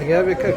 يا بكر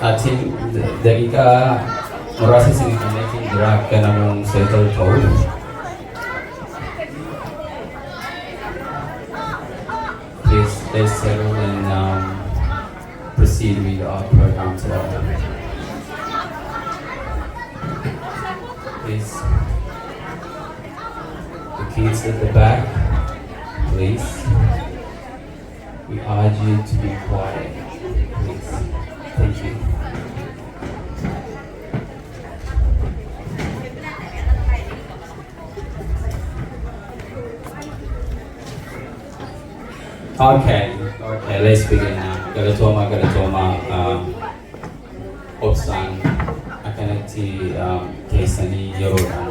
I think dakika murasa sini connecting gerak ke namun settle tahu. Please let's settle and proceed with our program today. Please, the kids at the back, please. We urge you to be quiet, please. Thank you. Okay, let's begin now. Galatoma, Obsan, Akanati, Kaisani, Yorodan,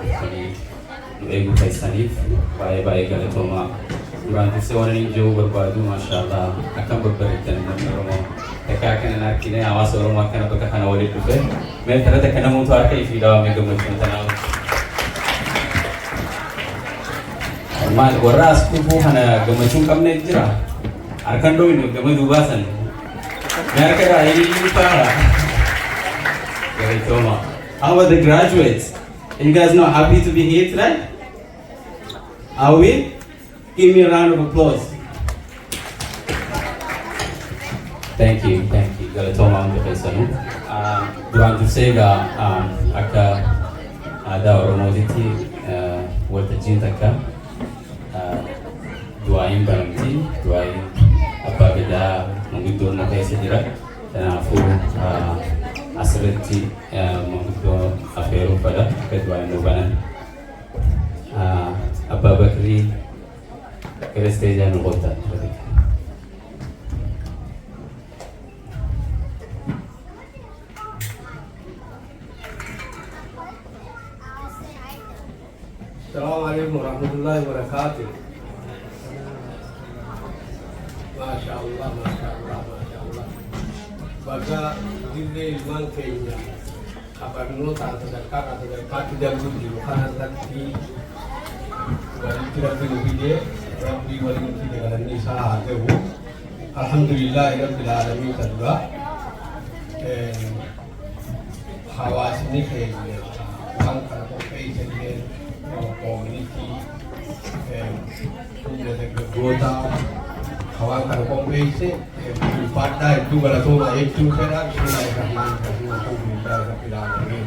Egu Kaisanif, Bye Galatoma. Durante se warning jo berbadu, mashallah, akan berberikan Oromoo. Tekakan anak kini awas Oromoo akan apa kahana walid tupe. Mereka ternyata kena mutuar ke ifida mega macam tanau. Mal waras kubu hana gamacun kamne jira. Arkan do ini gamu dubasan. Mereka dah ini para. Galatoma. How about the graduates? Are you guys not happy to be here tonight? Are we? Give me a round of applause. Thank you. Galatoma untuk kesanu. Durante sega aka ada Oromoo itu waktu cinta ka doain baranti, doain apa beda menghidup nak sendiri dan aku asreti menghidup aferu pada kedua nubanan apa bakri kereste jangan kota. Assalamualaikum warahmatullahi wabarakatuh. Masya Allah. Baga dile ilman Kenya. Kabar nota atau tidak begitu karena tadi wali tidak begitu Rabbi wali tidak ada nisa ada. Alhamdulillah Rabbil alamin kedua. Hawas ini Kenya. Orang kalau pakai community Gota kawan kan komplainsi pada itu Galatoma itu kena Bismillahirrahmanirrahim Alhamdulillahirabbil alamin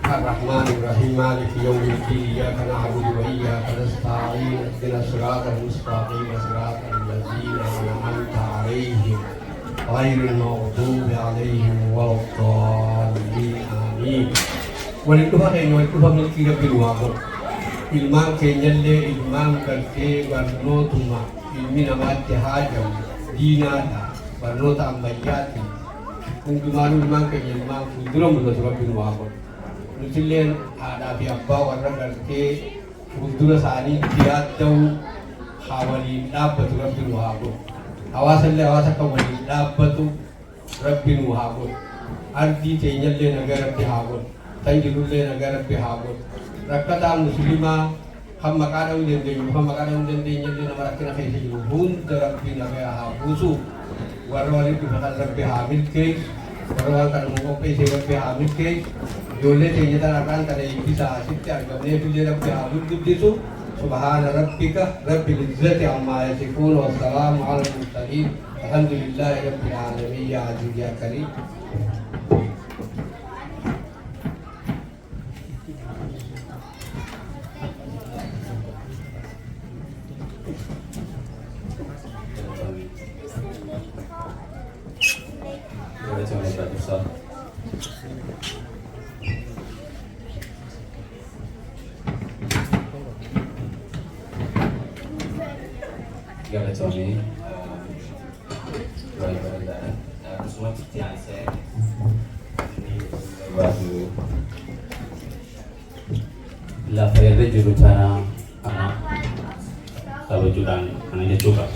Ar-Rahmanir-Rahim Maliki yaumiddin Iyyaka na'budu wa iyyaka nasta'in ihdinas siratal mustaqim siratal ladzina an'amta 'alaihim ghairil maghdubi 'alaihim waladdallin amin. Walaupun miliki kebiruan, ilman kenyalle ilman kerja warno tuma, ilmi nama jahajam, dina dah, warno tambayati. Mungkin ilman kenyalman kudro muda surat kebiruan. Nusilen ada biapa warna kerja kudro sani dia tahu hawali dapat surat kebiruan. Awasan kawali dapat tu surat kebiruan. Arti kenyalle negara kebiruan. Tanjululle negara bihabut. Rakata muslima hamma kada undende nyende nama rakina kaisi juluhun terapin naga habusu. Warwali tu bakal rabbi hamil ke. Warwali kan mengopi se rabbi hamil ke. Dole te nyata akan kada bisa asik argamne tu je rabbi hamil disu. Subhana rabbika rabbil izzati amma yasifun wa salamun ala mursalin. Alhamdulillahi rabbil alamin ya aziz ya karim. Galatoni, semua titian saya waktu la fayda jurutan anak kalau juran anaknya coba.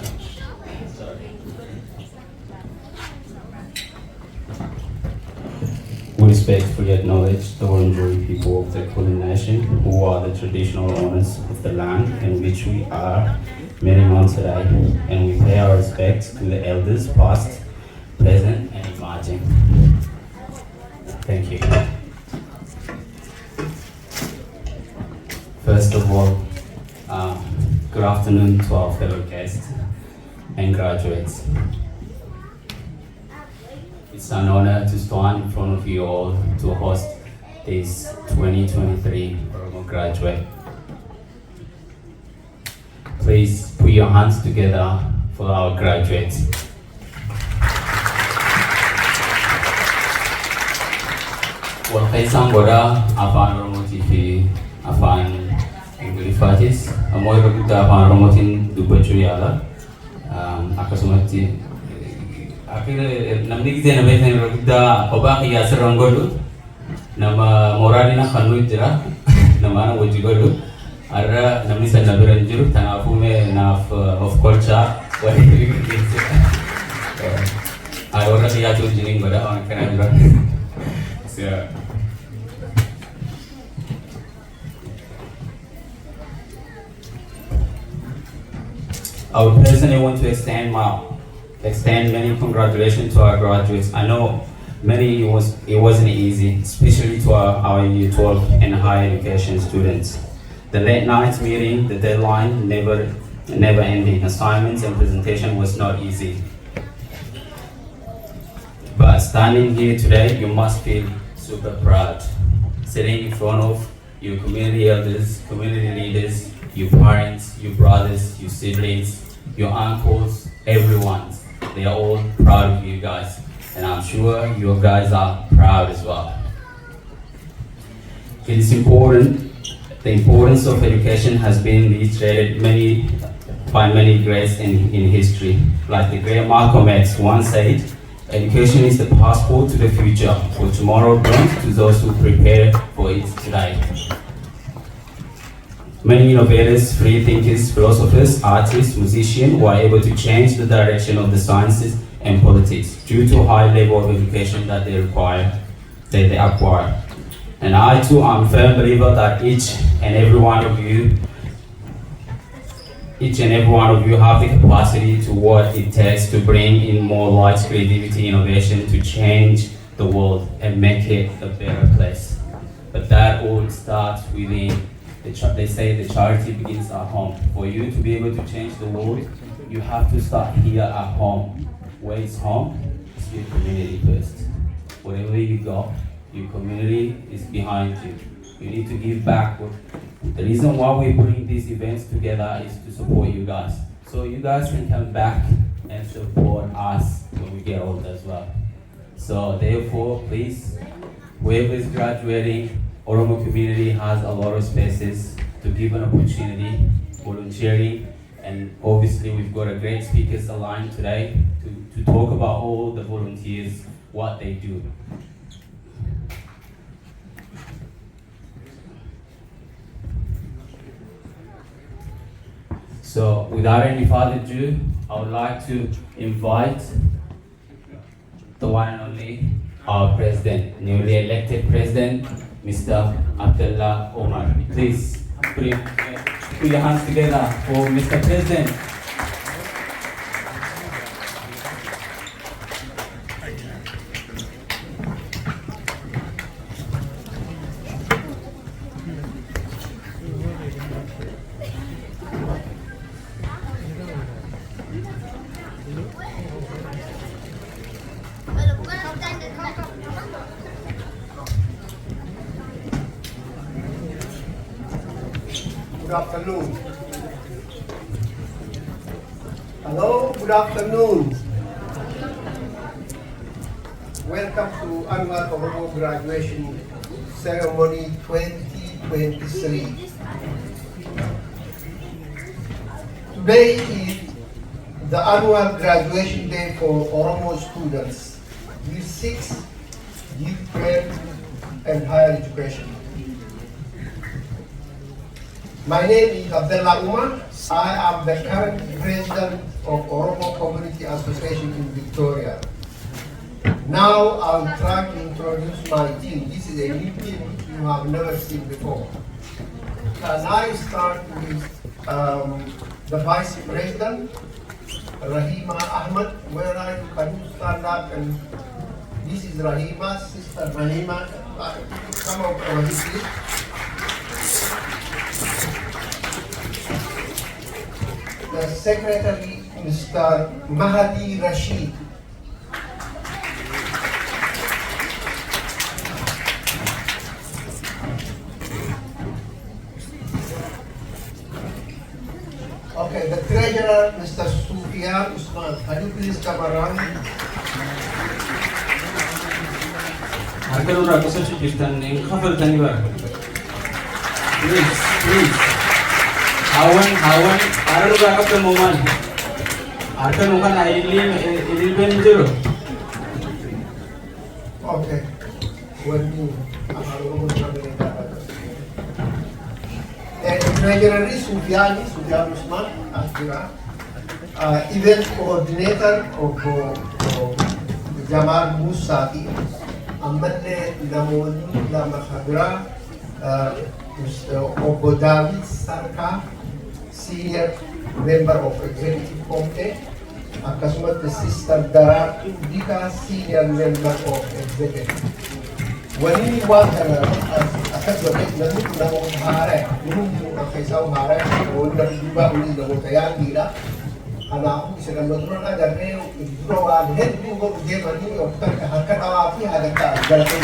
We respectfully acknowledge the Wurundjeri people of the Kulin Nation, who are the traditional owners of the land in which we are many months today, and we pay our respects to the elders past, present, and emerging. Thank you. First of all, good afternoon to our fellow guests and graduates. It's an honor to stand in front of you all to host this 2023 Oromoo graduate. Please put your hands together for our graduates. Walqeessaan godhaa afaan Oromootii fi afaan Ingiliffaatis ammoo yeroo guddaa afaan Oromootiin dubbachuu yaala. Akkasumatti namni gisee nama isa yeroo guddaa kophaa kiyyaa sirraan godhu nama mooraalina kannuu jira nama wajji godhu har'a namni sana bira hin jiru kanaafuu mee naaf of kolchaa walii gaggeessudha. Warra kiyyaatu wajjiniin godha waan akkanaa jira. I would personally want to extend many congratulations to our graduates. I know many it wasn't easy, especially to our Year 12 and higher education students. The late night meeting, the deadline, never ending assignments and presentation was not easy. But standing here today, you must feel super proud. Sitting in front of your community elders, community leaders, your parents, your brothers, your siblings, your uncles, everyone. They are all proud of you guys. And I'm sure you guys are proud as well. It is important. The importance of education has been reiterated by many greats in history. Like the great Malcolm X once said, education is the passport to the future, for tomorrow belongs to those who prepare for it today. Many innovators, free thinkers, philosophers, artists, musicians were able to change the direction of the sciences and politics due to high level of education that they acquire. And I too am a firm believer that each and every one of you have the capacity to what it takes to bring in more light, creativity, innovation to change the world and make it a better place. But that all starts within. They say the charity begins at home. For you to be able to change the world, you have to start here at home. Where is home? It's your community first. Wherever you go, your community is behind you. You need to give back. The reason why we're putting these events together is to support you guys. So you guys can come back and support us when we get older as well. So therefore, please, whoever is graduating, Oromoo community has a lot of spaces to give an opportunity, volunteering, and obviously we've got a great speakers aligned today to talk about all the volunteers, what they do. So without any further ado, I would like to invite the one and only, our president, newly elected president, Mr. Abdullah Omar. Please put your hands together for Mr. President. Good afternoon. Hello, good afternoon. Welcome to annual Oromoo graduation ceremony 2023. Today is the annual graduation day for Oromoo students, Year 6, Year 12, and higher education. My name is Abdullah Umar. I am the current president of Oromoo Community Association in Victoria. Now I'll try to introduce my team. This is a new team you have never seen before. Can I start with the Vice President, Rahima Ahmed. Where are you? Can you stand up? And this is Rahima, Sister Rahima. Come up over here, please. The Secretary, Mr. Mahdi Rashid. Okay, the Treasurer, Mr. Sufyan Usman. Can you please come around? Harkan udah aku search kistan yang cover tani bar. Please. Hawan, harus udah aku temuan. Harkan bukan ini benjero. Okay. When Treasurer Sufyan Usman, event coordinator of Jamal Musati, Amale Namoni Lamakabra, Obo David Sarka, senior member of executive committee, Akasumat the sister Dara Dika, senior member of executive. When you want akat lebih nanti kita mau hari, ini pakai saung hari, kalau dah juga ini dah mau kayak gila, anak aku bisa betul ada reo, beruan, head juga dia mani, orang harkat awak ni ada tak jalan.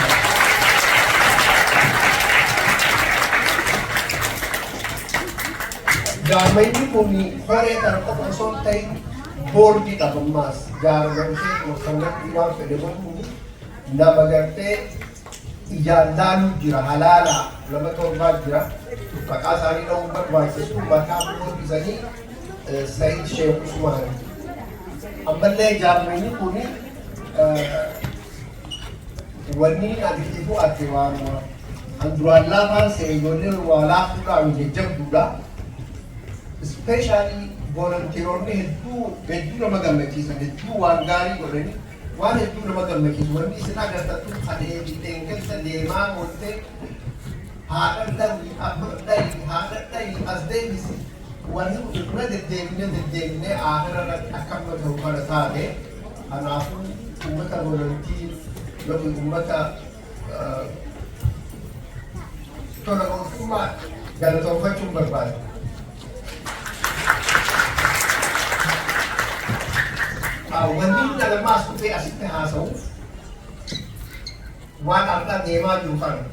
Jangan ini puni, hari terkau sontai, bor kita emas, jangan sih, maksudnya kita pedemon puni, nama gerte. Ijaarlaan jira halaala lama torbaa jira maqaa isaanii dha'uun barbaachisu maqaa bu'uurisanii Said Sheikh Usman. Ammallee ijaarmeni kuni wanni additiifu ati waanuma an duraan laafaan se'e ijoolleen waa laafuudhaan jajjabduudha. Ispeeshaalii volontiironni hedduu nama gammachiisan hedduu waan gaarii godhanii waan hedduu nama gammachiisu wanni isin agartatu adeemteen keessa deemaa oolte haadha as deebisi wanni irra deddeebinee aakhirarratti akkam ta'u kana taate kanaafuu uummata volontii yookiin uummata tola ooltummaa galatoonfachuun barbaada. Wanni nama supaya asitnya hasil, wan arta dema jutaan,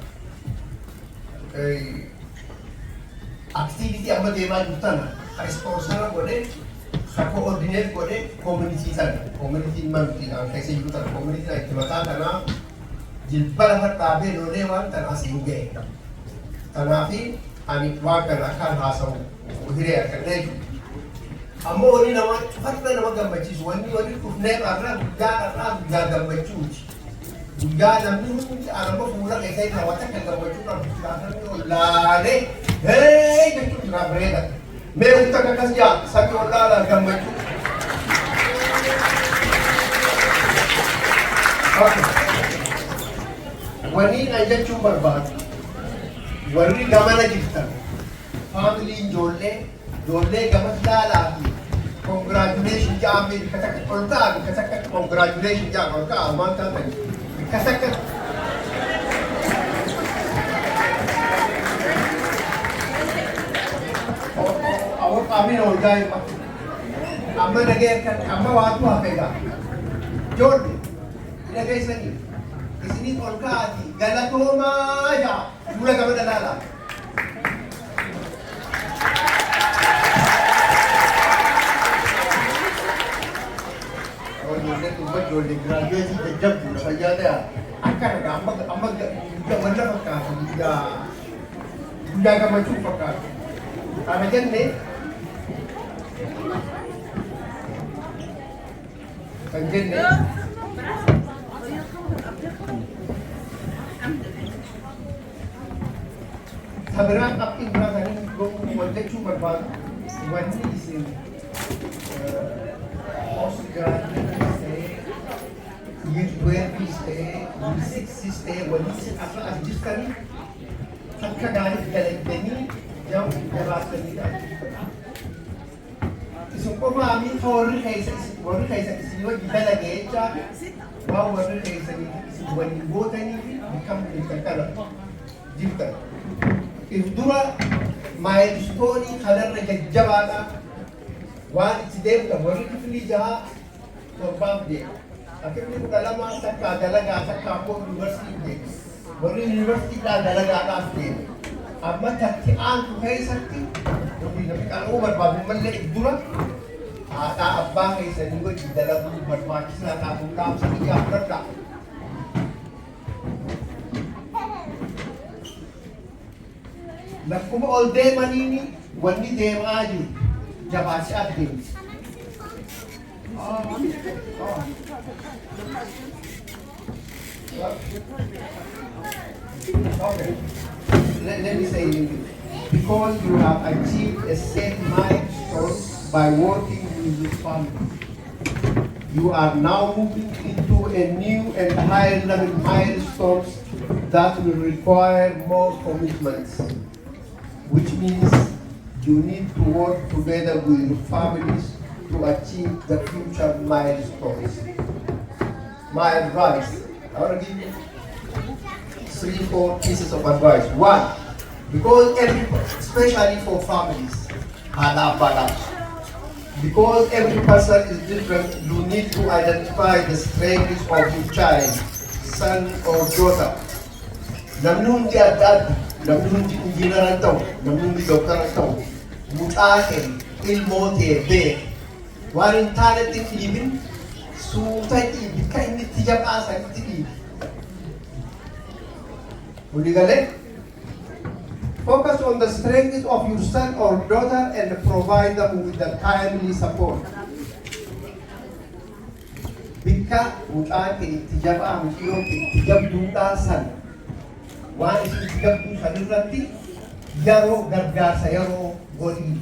aktiviti amma dema jutaan, sponsor boleh, koordinat boleh, community manti, angkai sejuta community itu mata karena jilpal hartabe lole wan tanah singge, tanafi anik wan karena kan hasil, udah kerja. Ammo ini nama fatna nama gambachiisu wanni dhufnee irraa guddaa gammachuuti. Guddaa namni hundi araba fuula keessa irraa waan akka gammachuudhaan fudhatanii olaalee jechuun jira bareeda. Mee uffata akkas jaa sabni olaalaa gammachuu. Wanni na jechuun barbaadu warri gamana jirtan faamiliin ijoollee gamas laalaa fi congratulations jam ni kata congratulations jam aman kan kata awak kami no jai pak amma negeri kan amma waktu apa ya Jordi negeri sini di sini kolkati galatoma aja mulai kami dalala. ijoollee giraajuweetii jajjabduudha fayyaa ta'aa. Akka ragaa amma gammadda fakkaatu guddaa gammachuu fakkaatu. Kana jennee kan jenne sabiraan qabxiin biraa kan inni waldachuu barbaadu wanni isin post graduates ta'ee year 12s ta'ee year 6s ta'ee wanni isin akka as jirtanii akka gaarii dalagdanii jabaataniidha. Isin qofaamii ka warri keessa isin wajji dalagee jechaa waan warri keessanii isin waliin gootanii fi kan kana jirtan. If dura maayistoonii kanarra jajjabaadha waan itti deemtan warri kifilii jahaa torbaaf deema. Akifni 12 takkaa dalagaa takkaa immoo yuunivarsiitii deema. Warri yuunivarsiitiidhaa dalagaadhaaf deema. Amma takki aantu keessatti namni qal'oo barbaadu malee dura haadhaa abbaa keessanii wajji dalaguu barbaachisaa taatu dhaamsanii gaafadha. Lakkuma ol deemaniini wanni deemaa jiru jabaachaa adeemti. Okay. Let me say in English. Because you have achieved a set milestone by working with your family, you are now moving into a new and higher level milestones that will require more commitments, which means you need to work together with your families to achieve the future milestones. My advice, I want to give you 3-4 pieces of advice. One, because especially for families, because every person is different, you need to identify the strengths of your child, son or daughter. Namni hundi adda adda, namni hundi injiinara ta'u, namni hundi doktara ta'u, mucaa kee ilmoo ta'e beek. Waan hin taanetti hin dhiibin, suuta dhiibi, kan inni itti jabaasanitti dhiibi. Focus on the strengths of your son or daughter and provide them with the timely support. Bikka mucaan kee itti jabaa muciyoo kee itti jabduudhaa san waan isin itti jabduu san irratti yeroo gargaarsa yeroo godhii.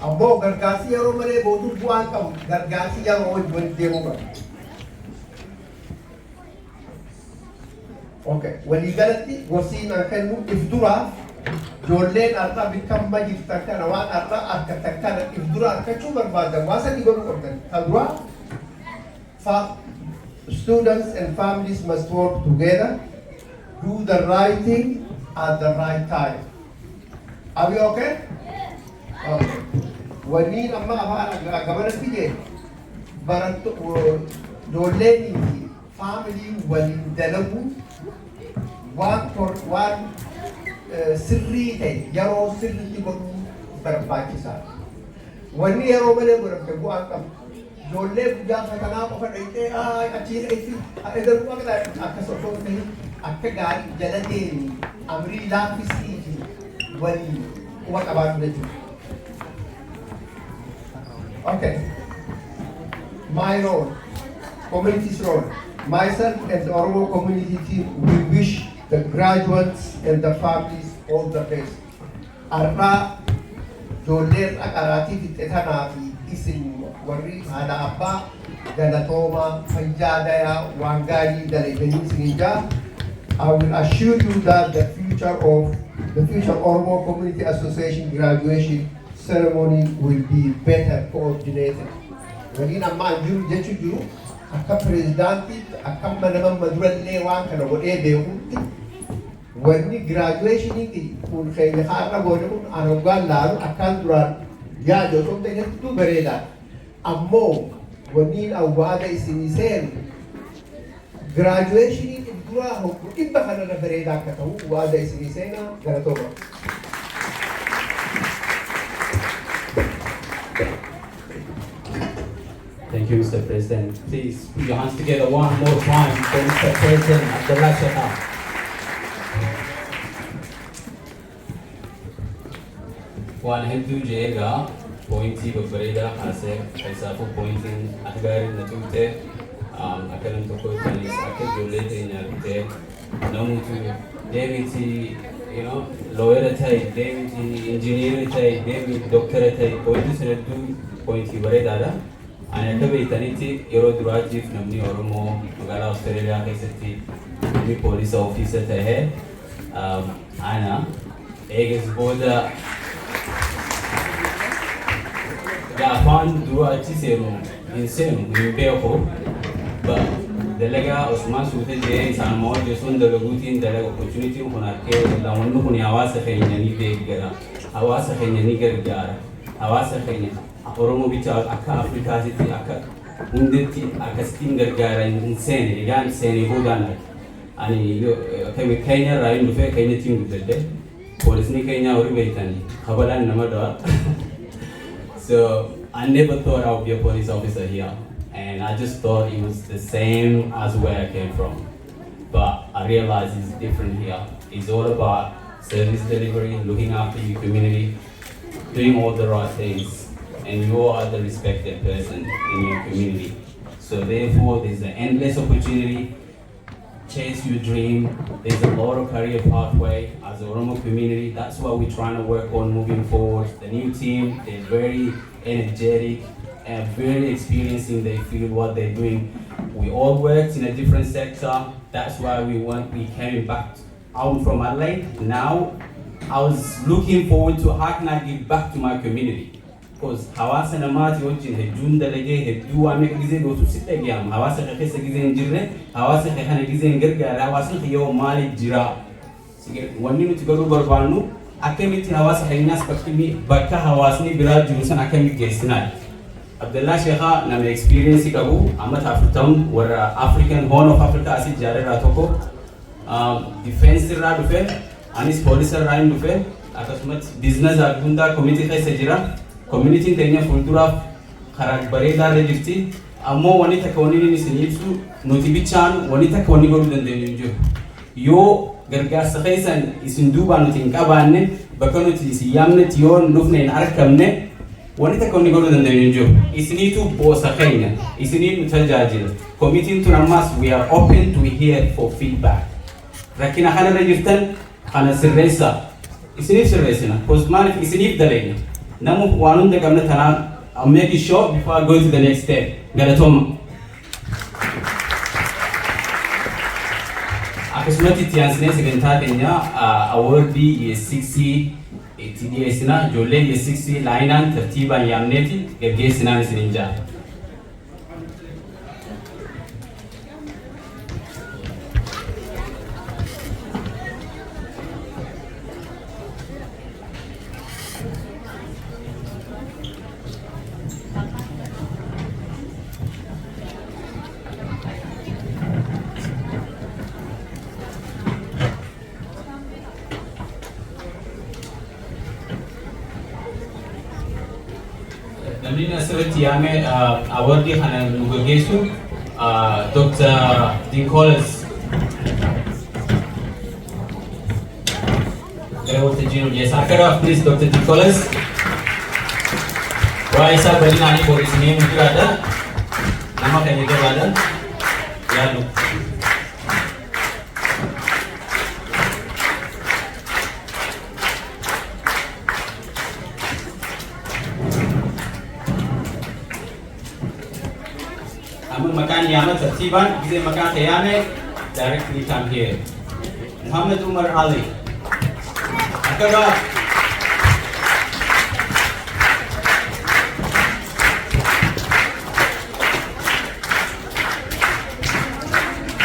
Ammoo gargaarsi yeroo malee booddee bu'aan qabu gargaarsi yeroo wajjin deemuu qaba. Okay, waliigalatti gorsiin kennu if duraaf ijoolleen har'a bikkamma jirtan kana waan har'a argatan kana if dura argachuu barbaadan waa sadii godhuu qabdan. Kan duraa students and families must work together, do the right thing at the right time. Are we okay? Okay. Waliin amma afaan gabaratti jee barattu ijoolleen fi family waliin dalagu waan sirrii ta'e yeroo sirriitti godhuu barbaachisaa. Wanni yeroo malee godhamte bu'aan qabu. Ijoollee guddaa fatanaa qofa dhaqxee achiin itti eegaluu qabda akkas osoo ta'e akka gaarii jala deemi amrii laaffisii fi waliin quba qabaatu jechuudha. Okay. My role, community's role. Myself and the Oromoo community team, we wish the graduates and the families all the best. Arra ijoolleen aqaraatii fixetanaa fi isin warri haadha abbaa galatooma fayyaa dayaa waan gaarii dalaganii isiniin jaa. I will assure you that the future Oromoo Community Association graduation ceremony will be better coordinated. Waliin ammaan jiru jechuu jiru akka pirezidaantiitti akka nama durallee waan kana godhee beekutti wanni graduationiiti kun keenya har'a goone kun anogaan laalu akkaan duraan yaada osoo ta'e hedduu bareedaadha. Ammoo wanniin awwaada isinii seenu graduationiin duraa hoggu dhibba kanarra bareedaa akka ta'u waada isinii seenaa galatooma. Thank Thank you, Mr. President. Please put your hands together one more time for Mr. President Abdullah Sheikha. Waan hedduu jeegaa poointii babbareedaa kaasee keessaafu poointiin akka gaariin na tuute akka nam tokko tanis akka ijoollee teenyaa bitee namuutu deemiti looyera ta'e deemiti injiniira ta'e deemiti dooktara ta'e poointii sun hedduu poointii bareedaadha. Ani akka beektanitti yeroo duraatiif namni Oromoo magaalaa Austraaliyaa keessatti namni poolisa ofiisa ta'ee ana eegas booda gaafaan dura achi seenu hin seenu hin beeku dalagaa Osmaan suutee jee isaan moo jechuun dalaguutiin dalaga opportunitiin kun akkee laawwanni kun hawaasa keenya ni deeggara hawaasa keenya ni gargaara hawaasa keenya Oromoo bicha akka Afrikaatitti akka hundetti akkasitiin gargaara hin seene egaan seenee boodaan ani Kenya irraa hin dhufee Kenyattiin guddadhe poolisni Keenyaa horii beektanii kabalaan nama dha'a. So I never thought I would be a police officer here, and I just thought it was the same as where I came from. But I realized it's different here. It's all about service delivery, looking after your community, doing all the right things, and you are the respected person in your community. So therefore, there's an endless opportunity. Chase your dream. There's a lot of career pathway as a Oromo community. That's what we're trying to work on moving forward. The new team, they're very energetic and very experienced in their field, what they're doing. We all worked in a different sector. That's why we came back out from Adelaide. Now, I was looking forward to how can I give back to my community. Because hawaasa namaati wajjin hedduun dalagee hedduu waan akka gizee gootu si dhageeyam hawaasa keessa gizee hin jirre hawaasa kana gizee hin gargaara hawaasni yoo maaliif jira wanni nuti garuu barbaannu akkamitti hawaasa keenyaas bakka hawaasni biraa jiru san akkamitti geessinaa. Abdullah Sheikha nama experience qabu amma taafurtamu warra African Horn of Africa asii jaareraa tokko defense irraa dhufe anis police irraa hin dhufe akkasumas business hundaa committee keessa jira. Community teenya fuulduraaf karaa bareedaa irra jirti ammoo wanni takka wanni isin ibsu nuti bichaan wanni takka wanni godhuu dandeenyu hin jiru yoo gargaarsa keessan isin duubaan nuti hin qabaanne bakka nuti isin yaamnetti yoo dhufne hin argamne wanni takka wanni godhuu dandeenyu hin jiru isiniitu boosa keenya isinii nu tajaajila committee'n tun ammaas we are open to hear for feedback rakkina kana irra jirtan kana sirreessa isiniif sirreessina because maaliif isiniif daleenya Namu wanun de kamne tana I'll make it short before I go to the next step. Galatoma. Akasumati tiyansine segentaa kenya awardii ye 60 TDSina jolle ye 60 lainan tertiban yamneti gergesina isininja. Namni asirratti yaame awardii kana nu gaggeessu Dr. Nicholas Yes, Akara, please, Dr. Nicholas. Why is that very nice for his name? Nama can you get that? Yeah, look. Makan Yama Tatiban, is a Makan Yame, directly come here. Muhammad Umar Ali. Akara.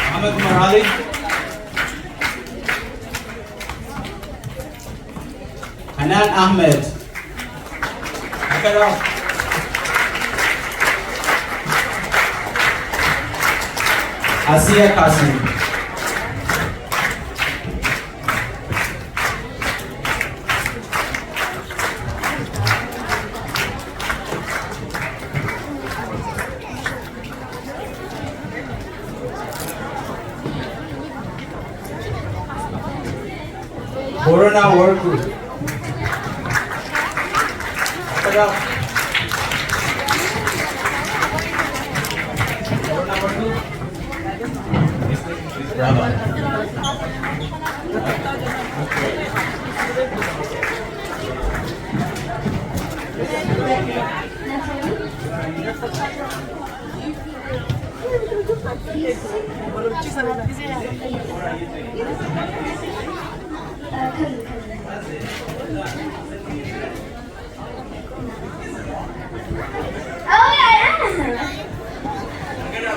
Muhammad Umar Ali. Hanan Ahmed. Akara. Asia Kasim. Corona work group. Corona work group. Bravo.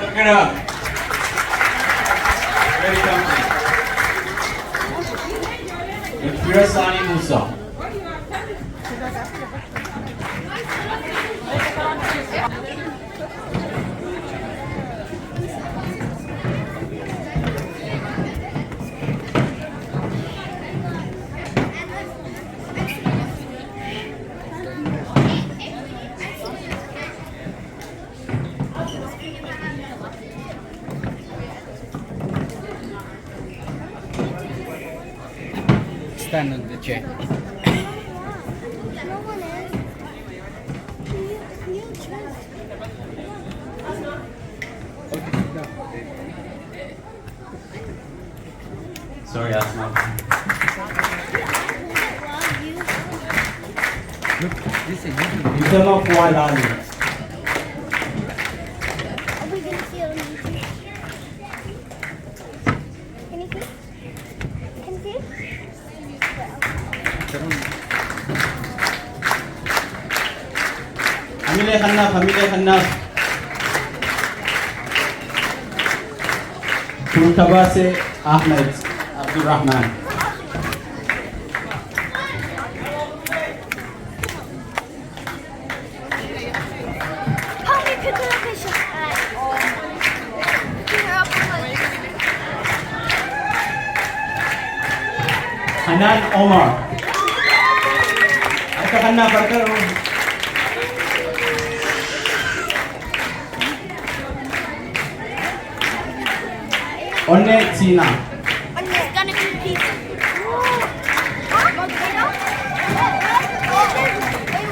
Look it up. Very comfy. With pure Sani Musa. Stand on the chair. Sorry, Asma. Look, this is YouTube. You come up while Ali. Are we gonna see it on YouTube? Can you see? Can you see? Family Khanna. Turtabase Ahmed Abdul Rahman. Help me pick up a picture. Here, I'll put Hanan Omar. Aka Khanna Barkar. Onne Sina. It's gonna be pizza. Volcano?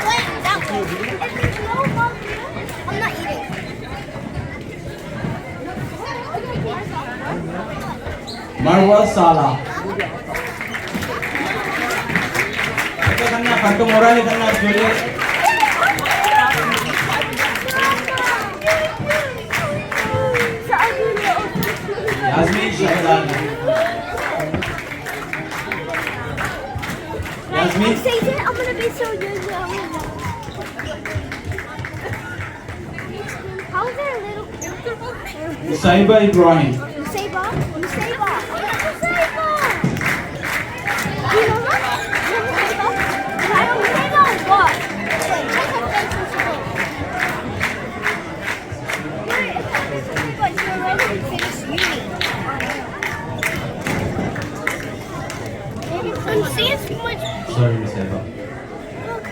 Wait, that one. I'm not eating. Marwa Salah. Aka Khanna Farko Morali Khanna Jole. Yasmin Shahzad. Yasmin. Say it, I'm gonna be so good. How is there a little? Saiba Ibrahim. Musaiba? Musaiba! Musaiba! You know that? You know Musaiba? I don't Musaiba what? Wait, what's that fence but you're already finished uni. I'm seeing so much. Sorry, Miss Eva. Look.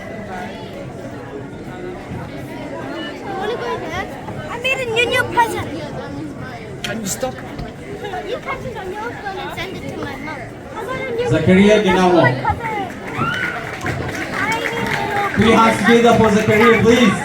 I wanna go dance. I made a new present. Can you stop? You catch it on your phone and send it to my mom. I got a new Zakaria Ginamo. Put your hands together for Zakaria, please.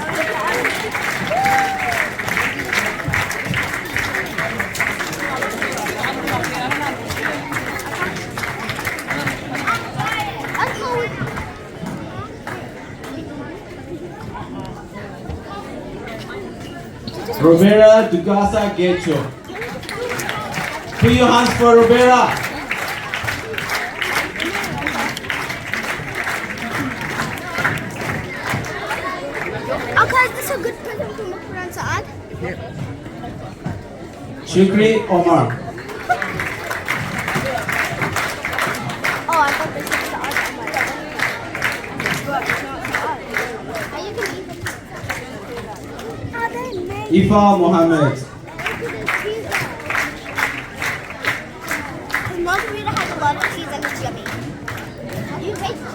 Robera Dugasa Gecho. Put your hands for Robera. Okay, is this a good present for Mukran Saad? Shukri Omar. Oh, I thought this was Saad Omar. You can eat it. Oh, they're made. Ifa Mohammed. The margarita has a lot of cheese and it's yummy. You taste it.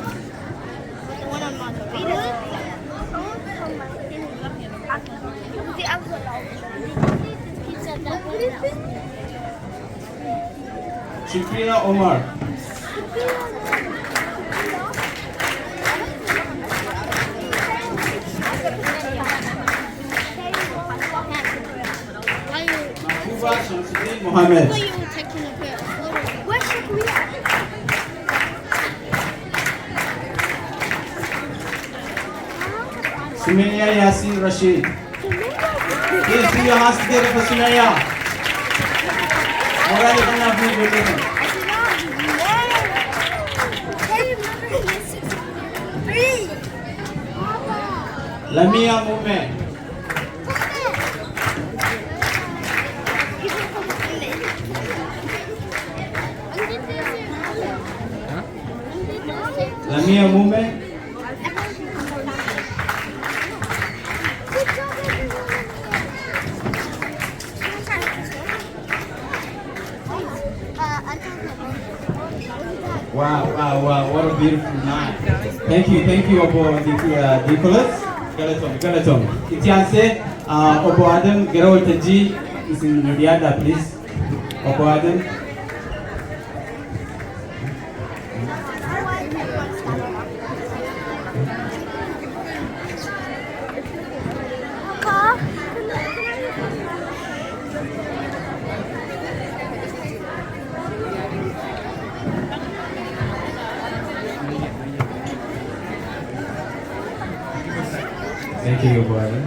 But the one on margarita. The alcohol. Pizza that Shukriya Omar. one. Shamsuddin Mohammed. But you were taking a bit slower. Where should we at? Sumaya Yasin Rashid. Please put your hands together for Sumaya. Morale kang nabuhay dito. Lamia Mume. Lamia Mume. Wow, what a beautiful night. Thank you, Obo Nicholas. Galatom. Itianse, Obo Adam, Gerol Taji is in Riyadh, please. Obo Adam. Thank you, Obo Adam.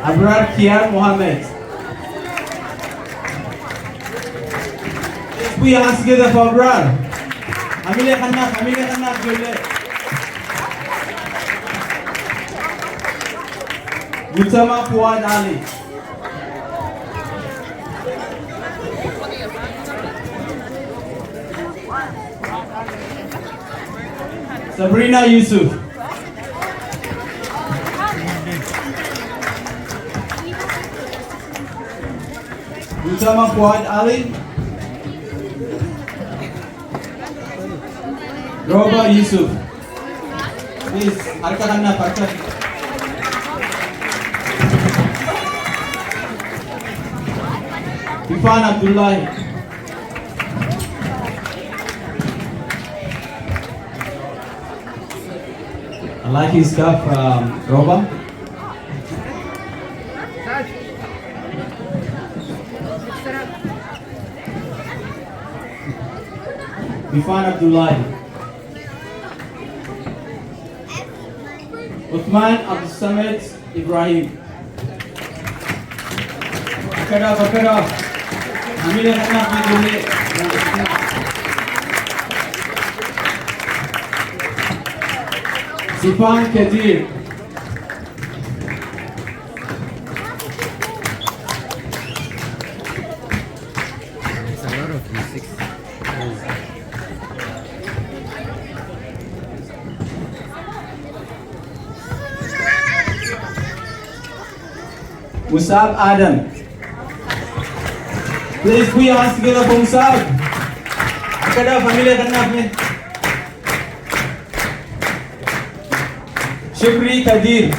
Abrar Kiar Mohammed. Let's put your hands together for Abrar. Hamile Khanna, Jole. Mutama Fuad Ali. Sabrina Yusuf. Mutama Fuad Ali. Roba Yusuf. Please, harka kanna, harka. Ifan Abdullahi. I like his stuff, Roba. Ifan Abdullahi. Uthman Abdul Samad Ibrahim. Bakara. Hamile Khanna Jole. Sifan Kadir. There's a lot of music. Musab Adam. Please put your hands together for Musab. Akada family Khanna. Shukri Kadir.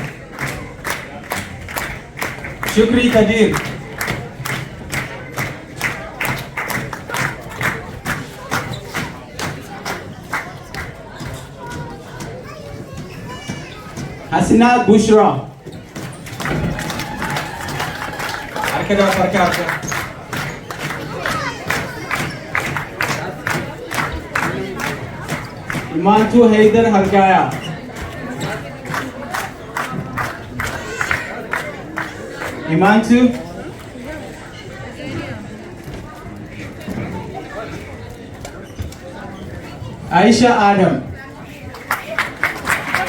Hasina Bushra. Arka. Imantu Haider Hargaya. Imantu. Aisha Adam.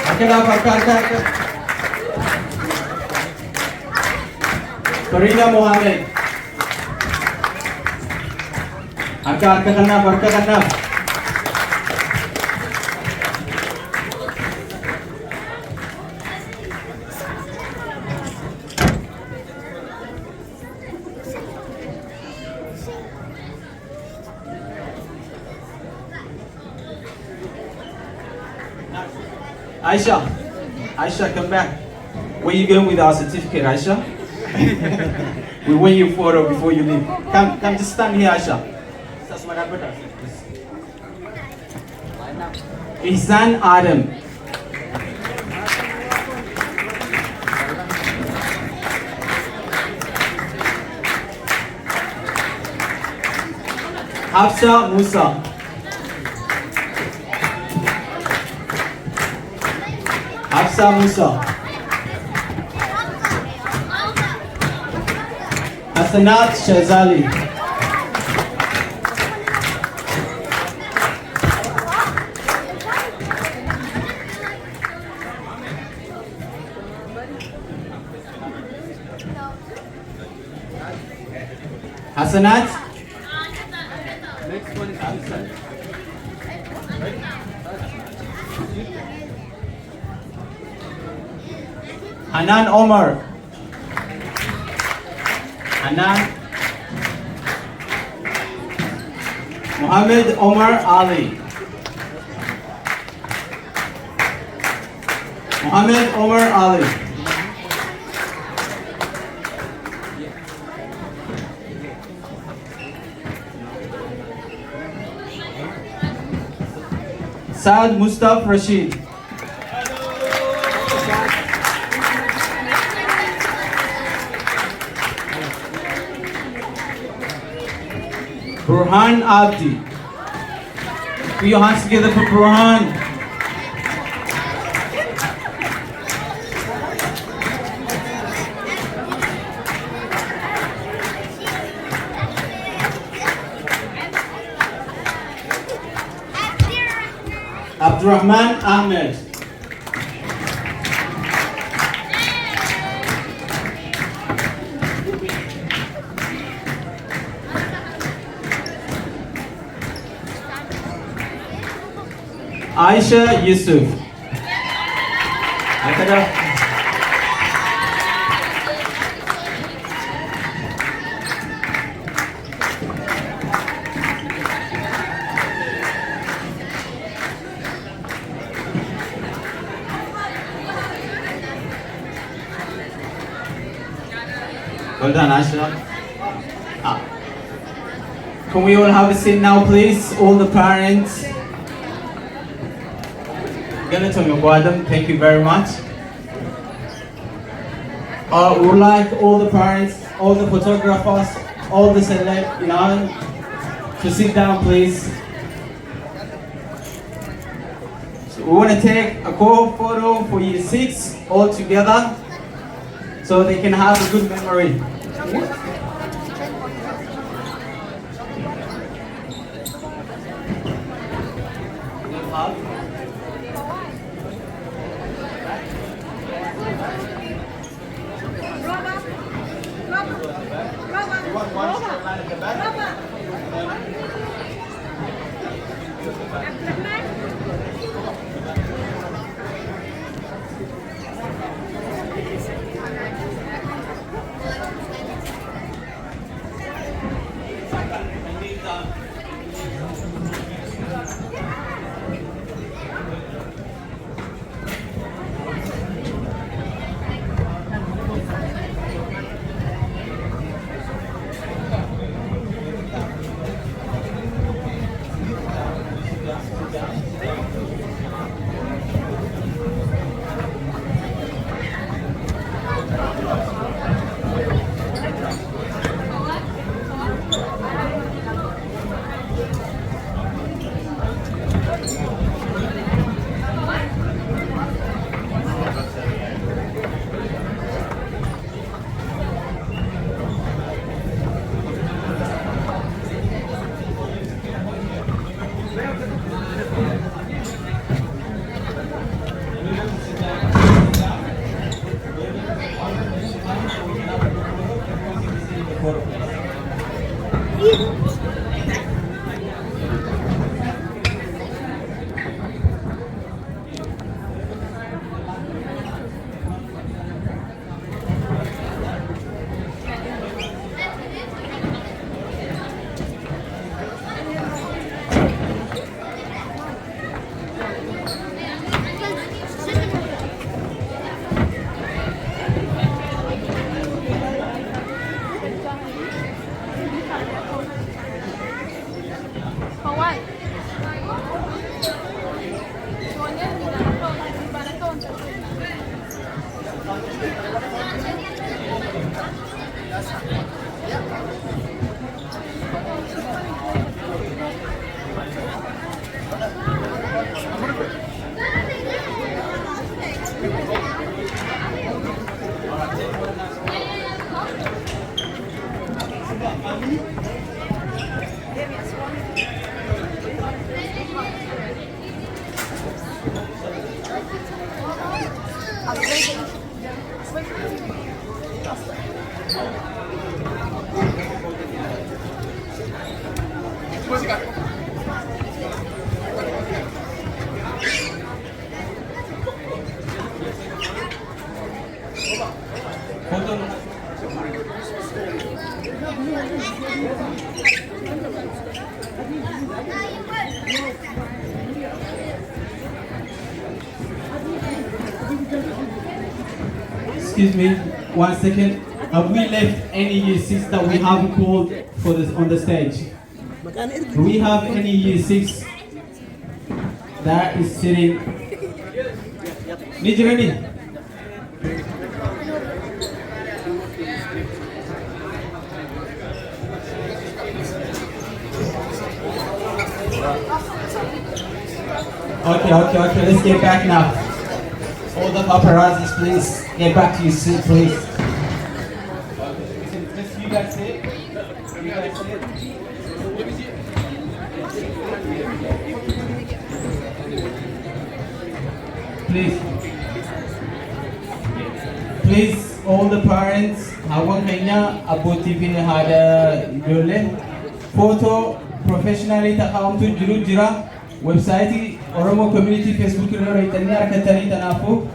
Arka. Farida Mohammed. Arka kanna. Aisha, come back. Where you going with our certificate, Aisha? We want your photo before you leave. Come, just stand here, Aisha. Ihsan Adam. Hafsa Musa. Hafsa Musa. Hasanat Shazali. Hasanat. Next one is Hasan. Hanan Omar. Hanan. Muhammad Omar Ali. Muhammad Omar Ali. Saad Mustaf Rashid. Burhan Abdi. Put your hands together for Burhan. Abdurrahman Ahmed. Aisha Yusuf. Well done, Aisha. Can we all have a seat now, please? All the parents. Thank you very much. We would like all the parents, all the photographers, all the celebs, to sit down, please. So we want to take a photo for year 6 all together, so they can have a good memory. Excuse me, 1 second. Have we left any year 6 that we haven't called for this on the stage? Do we have any year 6 that is sitting? Need you ready? Okay, let's get back now. All the paparazzis, please, get back to your seat, please. Just you guys sit. You guys sit. Please, all the parents, hawak kanya Abu TV hada jole photo professionally takamtu jiru jira website Oromoo community Facebook irra itanya rakatani tanafu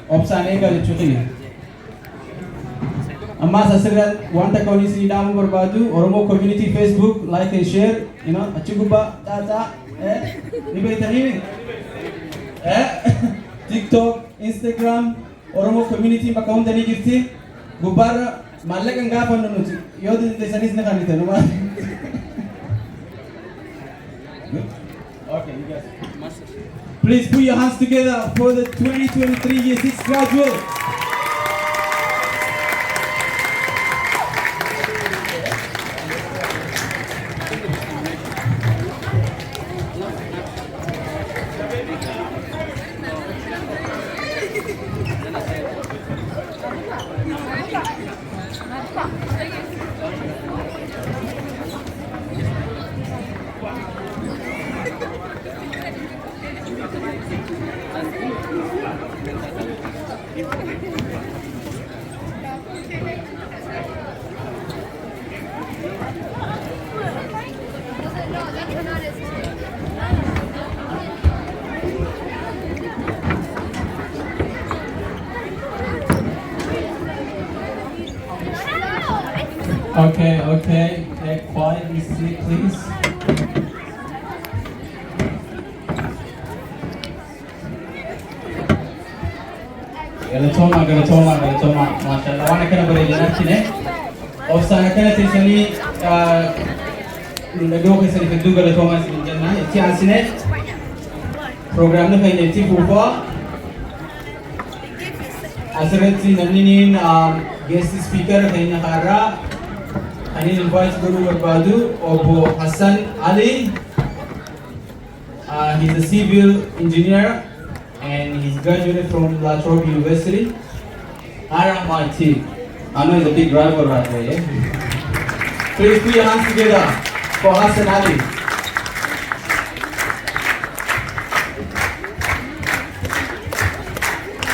opsane galchuti amma sasira wanta kaunisi namu barbadu Oromoo community Facebook like and share achiguba tata nibeitani TikTok, Instagram, Oromoo community account dani jirti gubara mallaqa ngaafannu nuti yoo deessanis na kanite numa. Okay, you guys. Please put your hands together for the 2023 Year 6 graduates. Okay, quiet, please. Galatoma, mashallah. Wana kana bare janatine. Ofsana kana tisani nagao ke sari fedu galatoma sin janna. Ichi ansine program na kay neti fufa. Asirati naminin guest speaker kay nakara. I invite Guru Badu Obo Hassan Ali. He's a civil engineer and he's graduated from La Trobe University. RMIT. I know he's a big rival right there, yeah? Please put your hands together for Hassan Ali.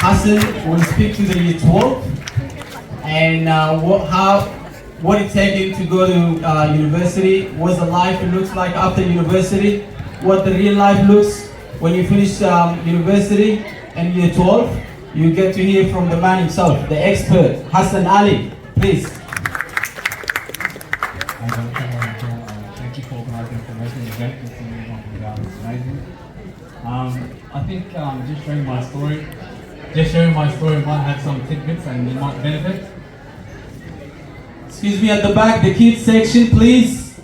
Hassan will speak to the year 12 and what it takes him to go to university, what the life looks like after university, what the real life looks when you finish university and year 12. You get to hear from the man himself, the expert, Hassan Ali. Please. Thank you for organizing the event. It's amazing. I think just sharing my story might have some tidbits and you might benefit. Excuse me, at the back, the kids section, please.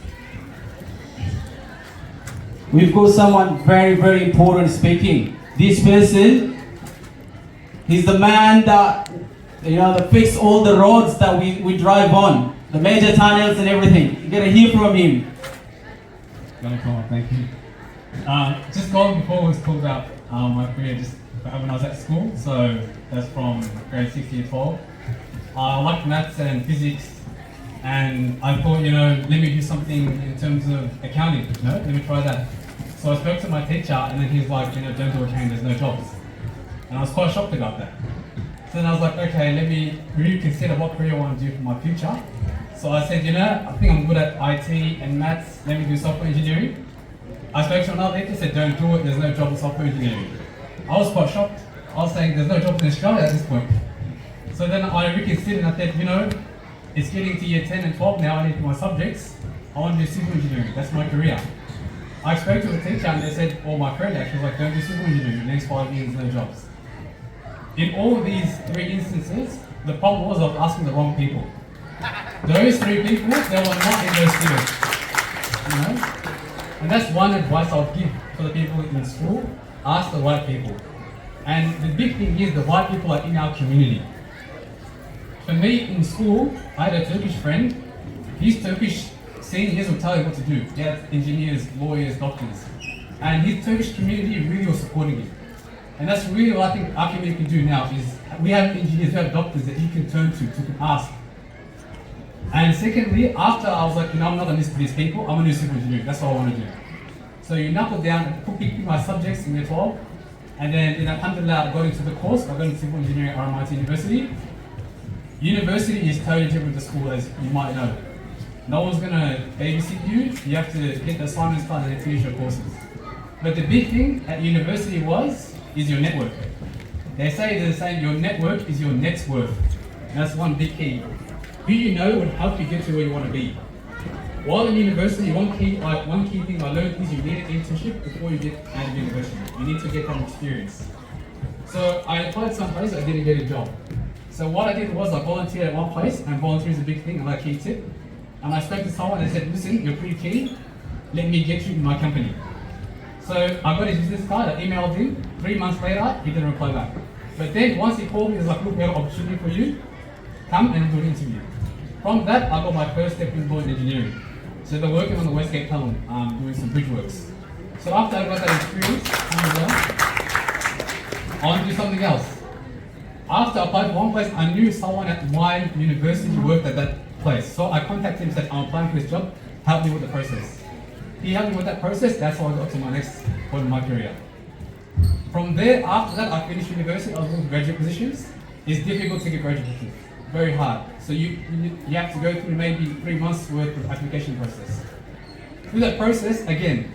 We've got someone very, very important speaking. This person, he's the man that, that fix all the roads that we drive on, the major tunnels and everything. You gotta hear from him. Thank you. Just going before it was called out my career just when I was at school, so that's from grade 6 to year 12. I like maths and physics, and I thought, let me do something in terms of accounting, let me try that. So I spoke to my teacher, and then he's like, don't do accounting, there's no jobs. And I was quite shocked about that. So then I was like, okay, let me reconsider what career I want to do for my future. So I said, I think I'm good at IT and maths, let me do software engineering. I spoke to another teacher, said, don't do it, there's no job in software engineering. I was quite shocked. I was saying, there's no job in Australia at this point. So then I reconsidered and I said, it's getting to year 10 and 12 now, I need my subjects. I want to do civil engineering, that's my career. I spoke to the teacher and they said, my friend actually was like, don't do civil engineering, the next 5 years, no jobs. In all of these 3 instances, the problem was I was asking the wrong people. Those 3 people, they were not in those fields. And that's one advice I would give for the people in school, ask the right people. And the big thing is the right people are in our community. For me, in school, I had a Turkish friend. His Turkish seniors would tell him what to do. He had engineers, lawyers, doctors. And his Turkish community really was supporting him. And that's really what I think our community can do now is we have engineers, we have doctors that you can turn to ask. And secondly, after I was like, I'm not going to listen to these people, I'm going to do civil engineering. That's what I want to do. So you knuckle down and pick my subjects in year 12. And then, alhamdulillah, I got into the course. I got into civil engineering at Oromoo University. University is totally different to school, as you might know. No one's going to babysit you. You have to get the assignments done and then finish your courses. But the big thing at university is your network. They say they're saying your network is your net's worth. And that's one big key. Who you know will help you get to where you want to be. While in university, one key thing I learned is you need an internship before you get out of university. You need to get that experience. So I applied some place, I didn't get a job. So what I did was I volunteered at one place, and volunteer is a big thing, and I key tip. And I spoke to someone and I said, listen, you're pretty keen, let me get you in my company. So I got his business card, I emailed him, 3 months later, he didn't reply back. But then once he called me, he was like, look, we have an opportunity for you, come and do an interview. From that, I got my first step in engineering. So they're working on the Westgate Tunnel, doing some bridge works. So after I got that experience, I want to do something else. After I applied for one place, I knew someone at my university worked at that place. So I contacted him and said, I'm applying for this job, help me with the process. He helped me with that process, that's how I got to my next point in my career. From there, after that, I finished university, I was looking for graduate positions. It's difficult to get graduate positions, very hard. So you have to go through maybe 3 months worth of application process. Through that process, again,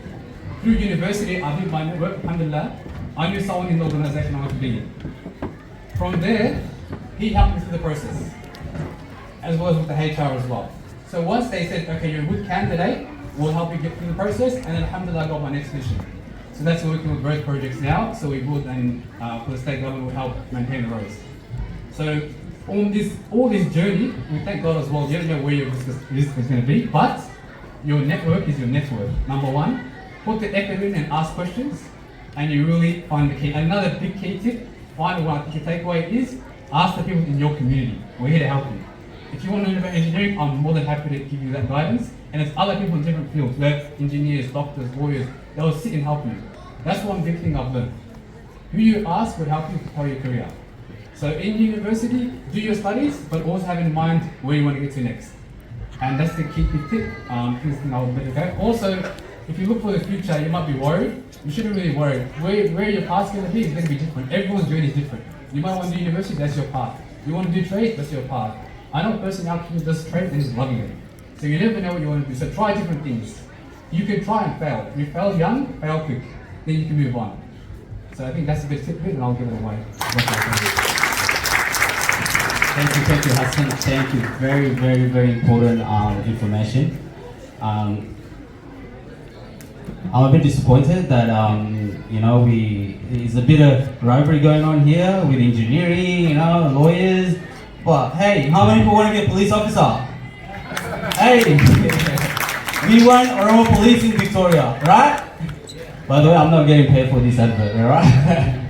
through university, I did my network, alhamdulillah. I knew someone in the organization I wanted to be in. From there, he helped me through the process, as well as with the HR as well. So once they said, okay, you're a good candidate, we'll help you get through the process, and then alhamdulillah, I got my next position. So that's working with road projects now, so we would then, for the state government, will help maintain the roads. So on all this journey, we thank God as well, you don't know where your business is going to be, but your network is your net worth. Number one, put the effort in and ask questions, and you really find the key. Another big key tip, final one, the takeaway is, ask the people in your community. We're here to help you. If you want to know about engineering, I'm more than happy to give you that guidance. And it's other people in different fields, we have engineers, doctors, lawyers, they will sit and help you. That's one big thing I've learned. Who you ask will help you propel your career. So in university, do your studies, but also have in mind where you want to get to next. And that's the key tip, thing I would let it go. Also, if you look for the future, you might be worried. You shouldn't really worry. Where your path's going to be is going to be different. Everyone's journey is different. You might want to do university, that's your path. You want to do trade, that's your path. I know a person out here does trade and is loving it. So you never know what you want to do. So try different things. You can try and fail. If you fail young, fail quick. Then you can move on. So I think that's a good tip, and I'll give it away. Thank you, Hassan. Thank you. Very, very, very important information. I'm a bit disappointed that there's a bit of rivalry going on here with engineering, lawyers. But hey, how many people want to be a police officer? Hey, we want Oromoo police in Victoria, right? By the way, I'm not getting paid for this advert, right?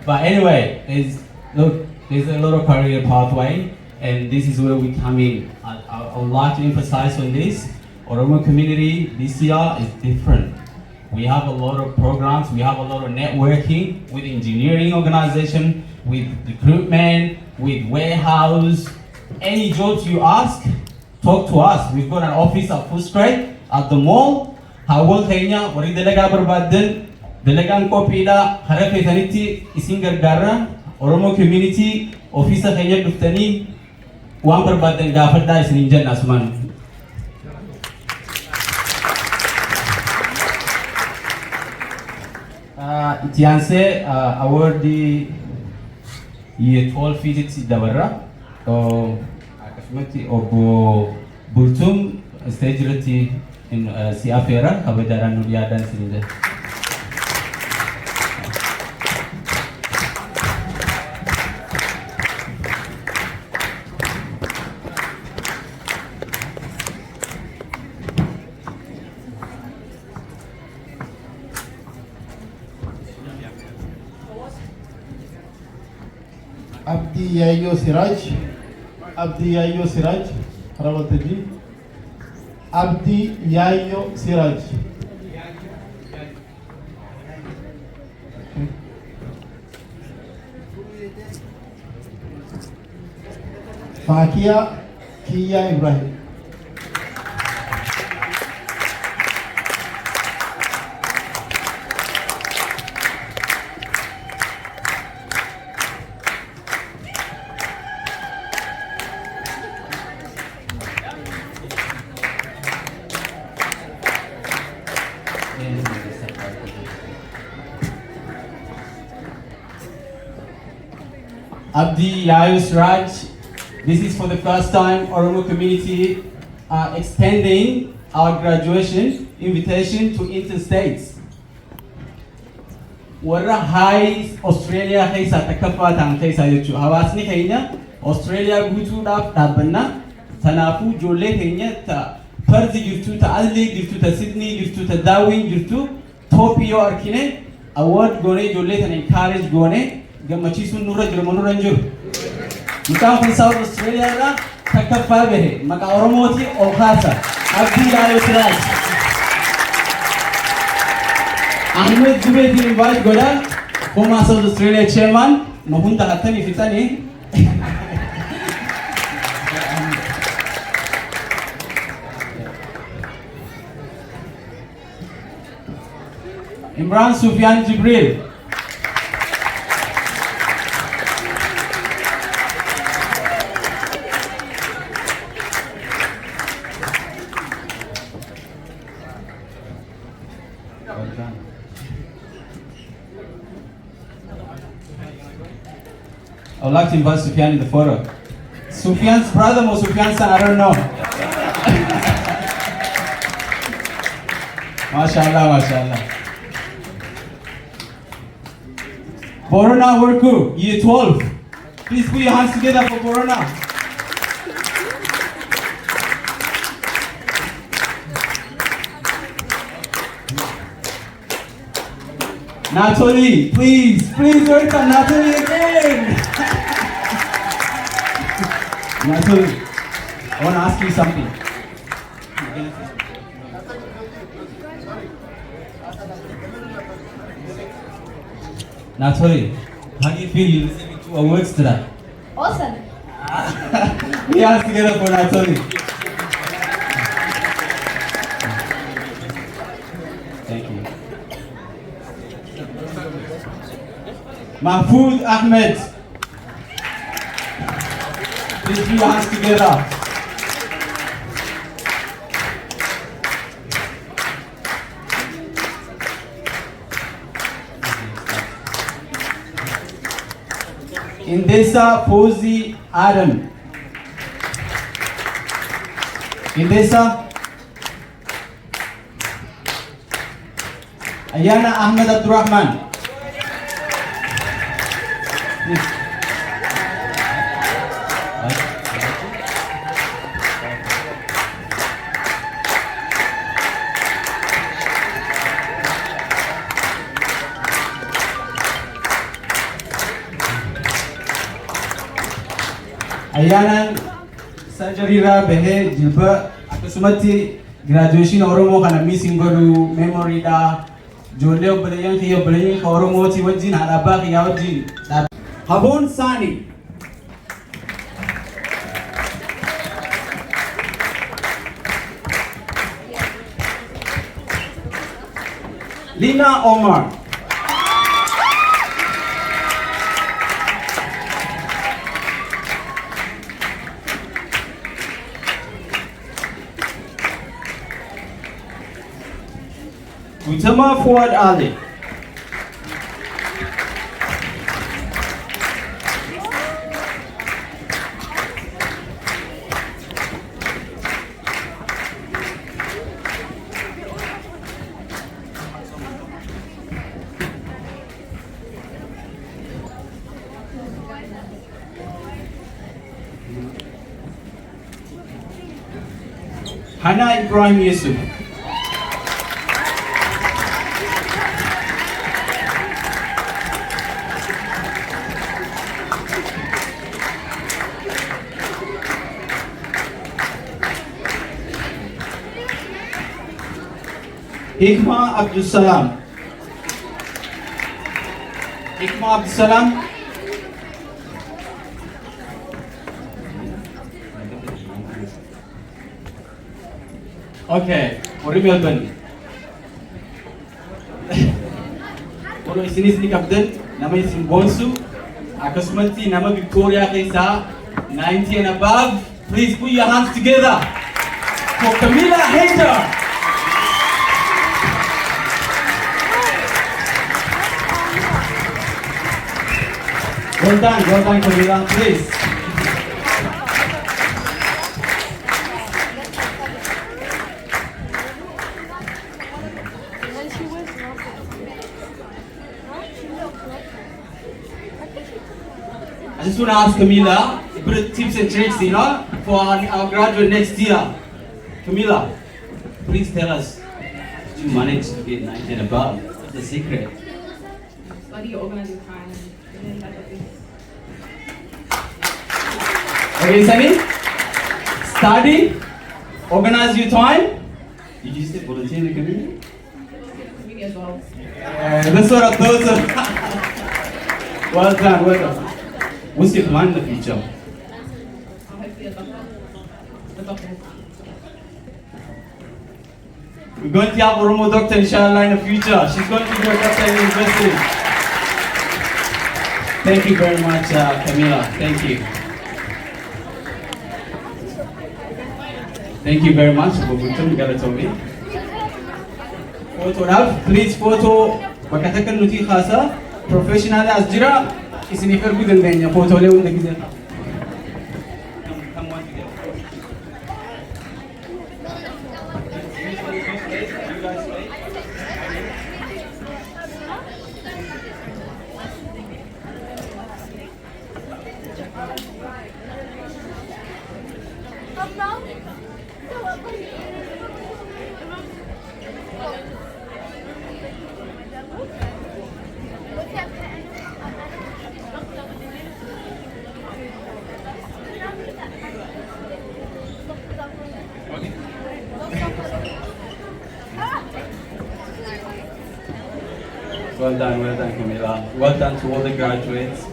But anyway, there's a lot of career pathway, and this is where we come in. I would like to emphasize on this. Oromoo community this year is different. We have a lot of programs, we have a lot of networking with engineering organization, with recruitment, with warehouse, Any jobs you ask, talk to us. We've got an office at Footscray, at the mall. Hawal Kenya, wari dalaga barbadan, dalagang kopila, harap etaniti, ising gargara, Oromoo community, office Kenya duftani, wan barbadan gafarda isin injan asman. Itianse award di year 12 feet dabarra. Akasumati obo Bultum stage rati in Siafera, Kabadaran Nudiadan Sinida. Abdi Yayo Siraj, Abdi Yayo Siraj, Rawataji, Abdi Yayo Siraj. Fakia Kia Ibrahim. Abdi Yayus Raj, this is for the first time Oromoo community extending our graduation invitation to interstates. Warra high Australia keessa takkaffatan keessa jechuudha. Hawaasni keenya Australia guutuudhaaf dhaabbanna. Kanaafuu ijoollee keenya ta Perth jirtu, ta Adelaide jirtu, ta Sydney jirtu, ta Darwin jirtu, Toophii yoo argine award goonee ijoollee tana encourage goonee gammachiisuun nurra jira moo nurra hin jiru? Mucaan kun South Australia irraa takkaffaa bahe maqaa Oromooti ol kaasa. Abdi Yaayoo Siraaj. Ahmed Jubeetiin invite godha. Former South Australia chairman nu hunda hattanii fixanii. Imran Sufyan Jibril. I would like to invite Sufyan in the photo. Sufyan's brother or Sufyan's son, I don't know. MashaAllah, MashaAllah. Borona Worku, year 12. Please put your hands together for Borona. Natalie, please welcome Natalie again. Natalie, I want to ask you something. Natalie, how do you feel you receiving 2 awards today? Awesome. We hands together for Natalie. Thank you. Mahfoud Ahmed. Please put your hands together. Indesa Fauzi Adam. Indesa. Ayana Ahmed Abdurrahman. Ayyaanaan surgery irraa bahee jilba akkasumatti graduation Oromoo kana missing godhu memory dha. Ijoollee obboleeyyan kiyya obboleeyyan Oromooti wajjin haadha abbaa kiyyaa wajjin. Haboon Saani. Lina Omar. Utama Fuad Ali. Hana Ibrahim Yusuf. Hikma Abdul Salam. Hikma Abdul Salam. Okay, Oromoo Melbourne. Kalau sini kapten, nama isin Bonsu. Akasumati nama Victoria Kaisa, 90 and above. Please put your hands together for Camilla Hater. Well done, Camilla, please. I just want to ask Camilla, a bit of tips and tricks, for our graduate next year. Camilla, please tell us, did you manage to get 90 and above? What's the secret? Study, organize your time, and then that's what it is. Okay, Sunny? Study, organize your time. Did you say volunteer in the community? Me as well. That's what I thought so. Well done. What's your plan in the future? I'll hopefully a doctor. A doctor. We're going to have Oromoo doctor inshallah in the future. She's going to be a doctor in university. Thank you very much, Camilla. Thank you. Thank you very much for Tommy. Photo now, please photo. Bakatakan nuti khasa professional as jira. Isini fergu dendenya photo le unde gize. Come one together. Well done, Camilla. Well done to all the graduates.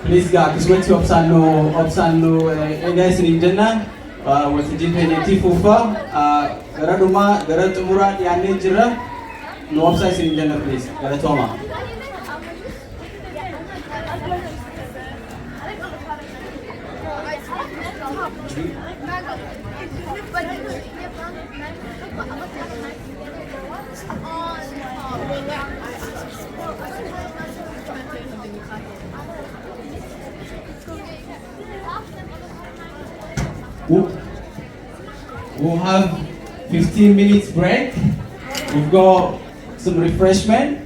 Please ga kiswati opsano guys in janna wati jinte tifufa garaduma garatumura yani jira no opsa in janna please garatoma We'll have 15 minutes break. We've got some refreshment,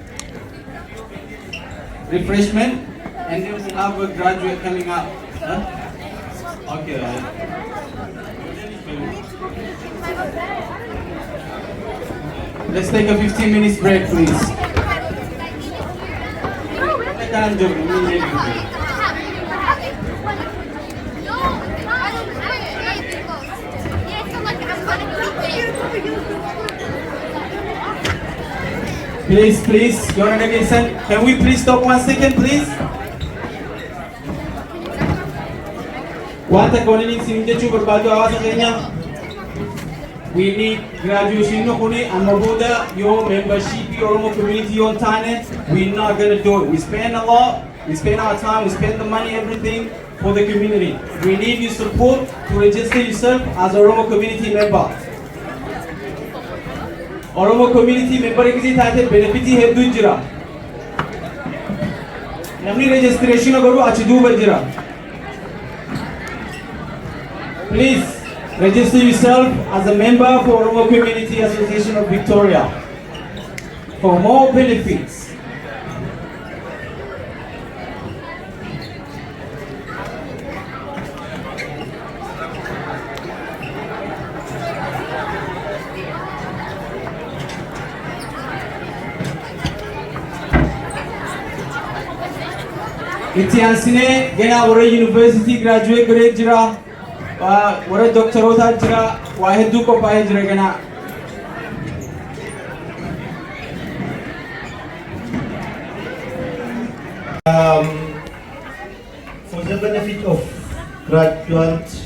and then we'll have a graduate coming up. Huh? Okay. Let's take a 15 minutes break, please. Please, Your Delegation, can we please stop 1 second, please? Wanta koninin sinjechu berbadu awas kayaknya. We need graduation no kuni amabuda your membership Oromoo community on time. We're not gonna do it. We spend a lot, we spend our time, we spend the money, everything for the community. We need your support to register yourself as a Oromoo community member. Oromoo community member kisi taate benefit heddu jira. Namni registration garu achi duuba jira. Please register yourself as a member for Oromoo Community Association of Victoria for more benefits. Itiansine gena wara university graduate grade jira. Wara doctorota jira wa heddu ko pae jira gana. For the benefit of graduates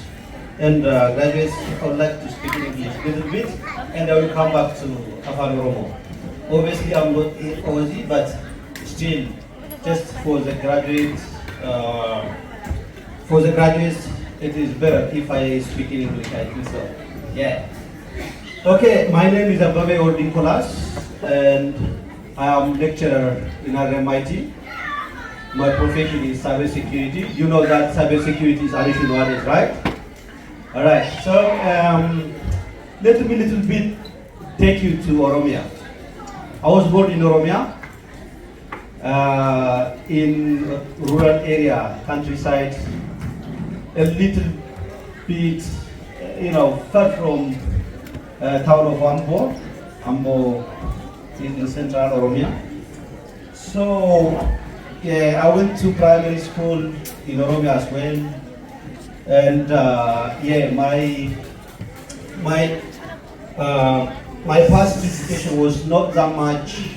and graduates, I would like to speak in English a little bit, and I will come back to Afan Oromoo. Obviously, I'm not Aussie, but still, just for the graduates, it is better if I speak in English. I think so. Yeah. Okay, my name is Ababe Ordinkolas, and I am lecturer in RMIT. My profession is cybersecurity. You know that cybersecurity is additional knowledge, right? All right. So let me little bit take you to Oromia. I was born in Oromia, in a rural area, countryside, a little bit, far from town of Ambo in central Oromia. So yeah, I went to primary school in Oromia as well, and yeah, my first education was not that much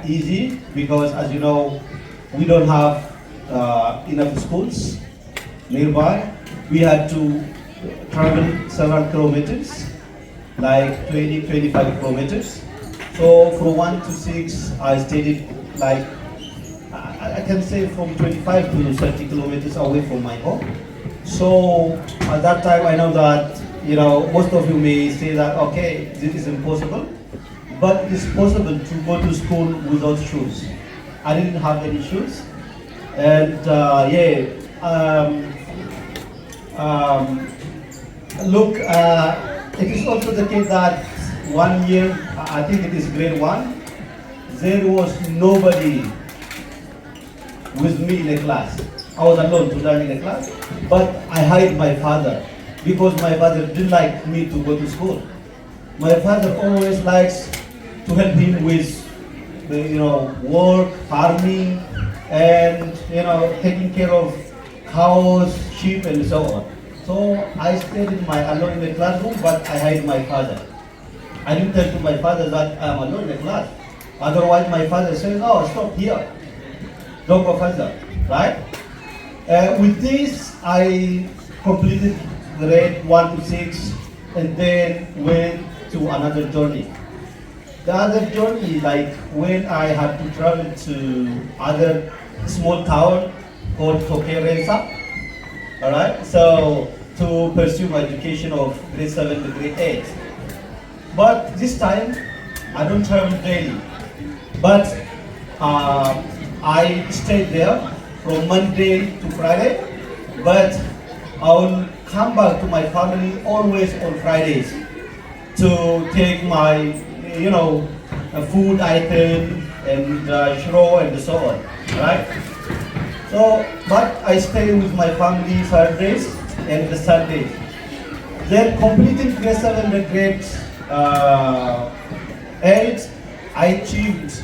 easy because, as you know, we don't have enough schools nearby. We had to travel several kilometers, like 20-25 kilometers. So from 1 to 6, I studied like I can say from 25 to 30 kilometers away from my home. So at that time, I know that most of you may say that okay, this is impossible, but it's possible to go to school without shoes. I didn't have any shoes, and look, it is also the case that 1 year, I think it is grade 1, there was nobody with me in the class. I was alone to learn in the class, but I hired my father because my father didn't like me to go to school. My father always likes to help him with work, farming, and taking care of cows, sheep, and so on. So I stayed alone in the classroom, but I hired my father. I didn't tell to my father that I am alone in the class. Otherwise, my father says, "Oh, stop here. Don't go further," right? With this, I completed grade 1 to 6 and then went to another journey. The other journey, like when I had to travel to other small town called Tokeresa, all right? So to pursue my education of grade 7 to grade 8. But this time, I don't travel daily, but I stayed there from Monday to Friday, but I will come back to my family always on Fridays to take my, food item and shiro and so on, right? So, but I stay with my family Saturdays and the Sundays. Then completing grade 7 and grade 8, I achieved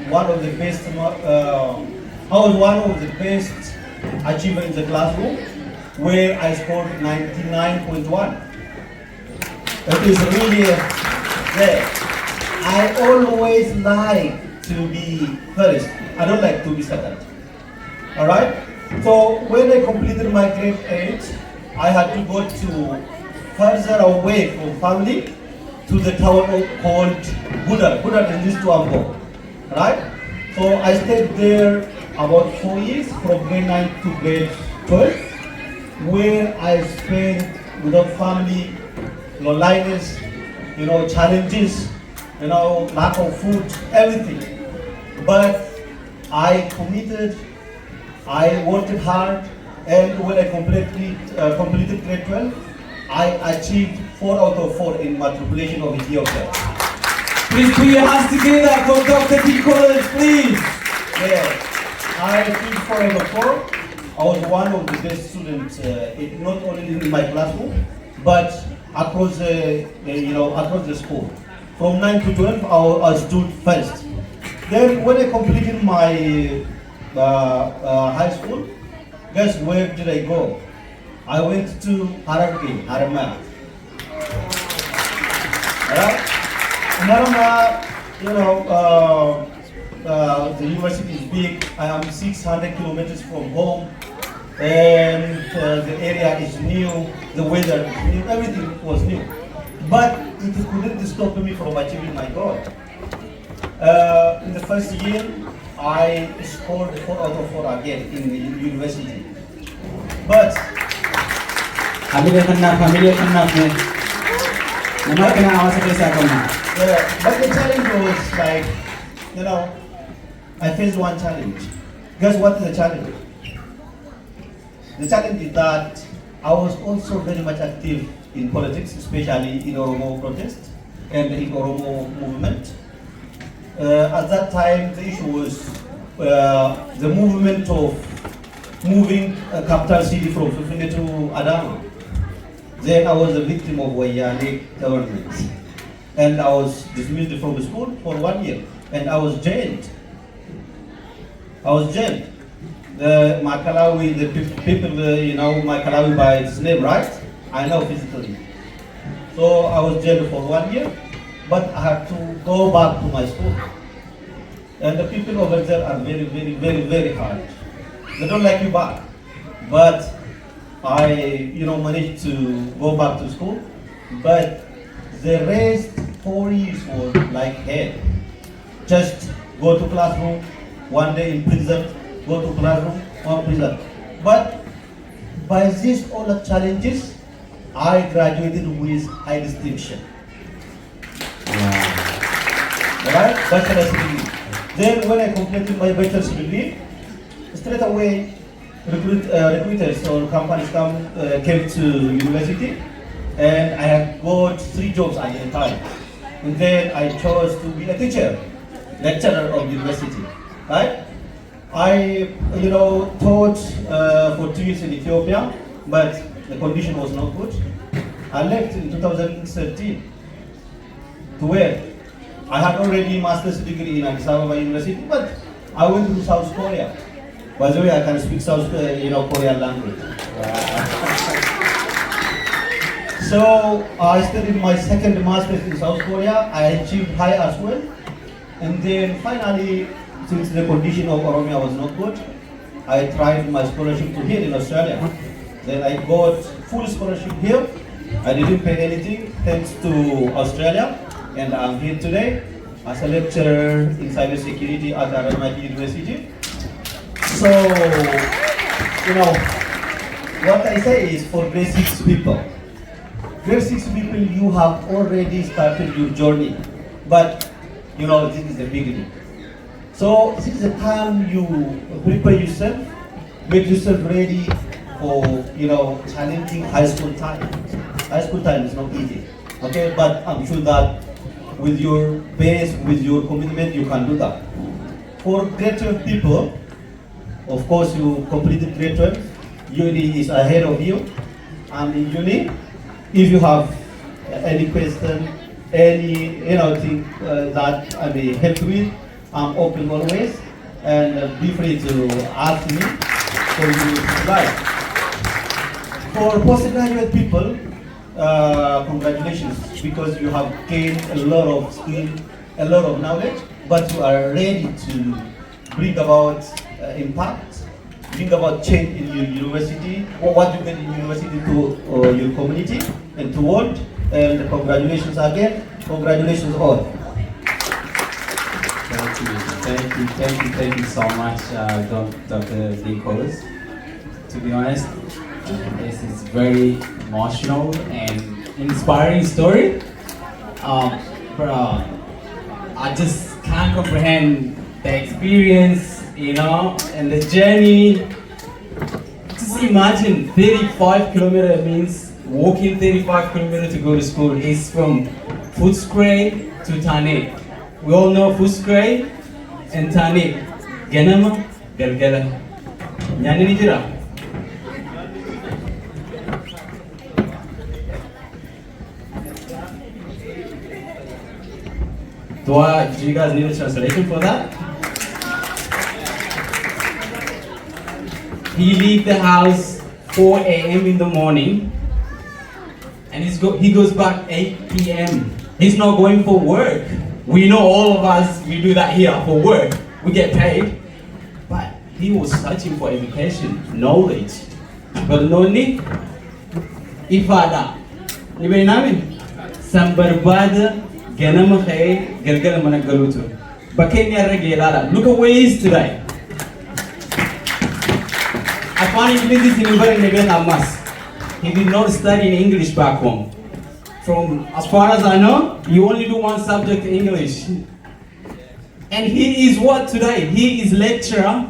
one of the best, I was one of the best achiever in the classroom, where I scored 99.1. It is really there. I always like to be first. I don't like to be second. All right. So when I completed my grade 8, I had to go to further away from family to the town called Budar. Budar is this to Ambo. Right. So I stayed there about 4 years, from grade 9 to grade 12, where I spent without family, loneliness, challenges, lack of food, everything. But I committed, I worked hard, and when I completed grade 12, I achieved 4 out of 4 in matriculation of Ethiopia. Please put your hands together for Dr. T. Collins, please. Yeah. I achieved 4 out of 4. I was one of the best students, not only in my classroom, but across across the school. From 9 to 12, I stood first. Then when I completed my high school, guess where did I go? I went to Harama. Alright? Harama, the university is big. I am 600 kilometers from home, and the area is new, the weather is new, everything was new. But it couldn't stop me from achieving my goal. In the first year, I scored 4 out of 4 again in the university. But but the challenge was like, I faced one challenge. Guess what is the challenge? The challenge is that I was also very much active in politics, especially in Oromoo protest and in Oromoo movement. At that time, the issue was the movement of moving a capital city from Fufine to Adama. Then I was a victim of Wayane government, and I was dismissed from the school for 1 year, and I was jailed. The Makalawi, the people, Makalawi by its name, right? I know physically. So I was jailed for 1 year, but I had to go back to my school. And the people over there are very, very, very, very hard. They don't like you back. But I, managed to go back to school. But the rest 4 years was like hell. Just go to classroom, one day in prison, go to classroom, one prison. But by these all the challenges, I graduated with high distinction. Alright, bachelor's degree. Then when I completed my bachelor's degree, straight away recruiters or companies came to university, and I had got 3 jobs at the time. And then I chose to be a teacher, lecturer of university. Right? I, taught for 2 years in Ethiopia, but the condition was not good. I left in 2013 to where I had already master's degree in Addis Ababa University, but I went to South Korea. By the way, I can speak Korean language. So I studied my second master's in South Korea. I achieved high as well, and then finally, since the condition of Oromoo was not good, I tried my scholarship to here in Australia. Then I got full scholarship here. I didn't pay anything thanks to Australia, and I'm here today as a lecturer in cybersecurity at Oromoo University. So, what I say is for grade 6 people. Grade 6 people, you have already started your journey, but this is the beginning. So this is the time you prepare yourself, make yourself ready, for challenging high school time. High school time is not easy. Okay, but I'm sure that with your base, with your commitment, you can do that. For grade 12 people, of course, you completed grade 12. Uni is ahead of you. And in uni, if you have any question, any thing that I may help with, I'm open always, and be free to ask me for you to like. For postgraduate people, congratulations, because you have gained a lot of skill, a lot of knowledge, but you are ready to bring about impact, bring about change in your university, or what you get in university to your community and to world. And congratulations again, congratulations all. Thank you so much, Dr. Nicholas. To be honest, this is very emotional and inspiring story. I just can't comprehend the experience, and the journey. Just imagine 35 kilometers means walking 35 kilometers to go to school. Is from Footscray to Tane. We all know Footscray and Tane. Ganama, Galgala. Nyani ni jira? Do you guys need a translation for that? He leaves the house 4 a.m. in the morning and he goes back 8 p.m. He's not going for work. We know all of us, we do that here for work. We get paid. But he was searching for education, knowledge. But no need. Ifada. Libre namin. Sambarbada ganama khay galgala managaluto. Bakenya regelala. Look at where he is today. I found him this in Amas. He did not study in English back home. From as far as I know, he only do one subject, English. And he is what today? He is lecturer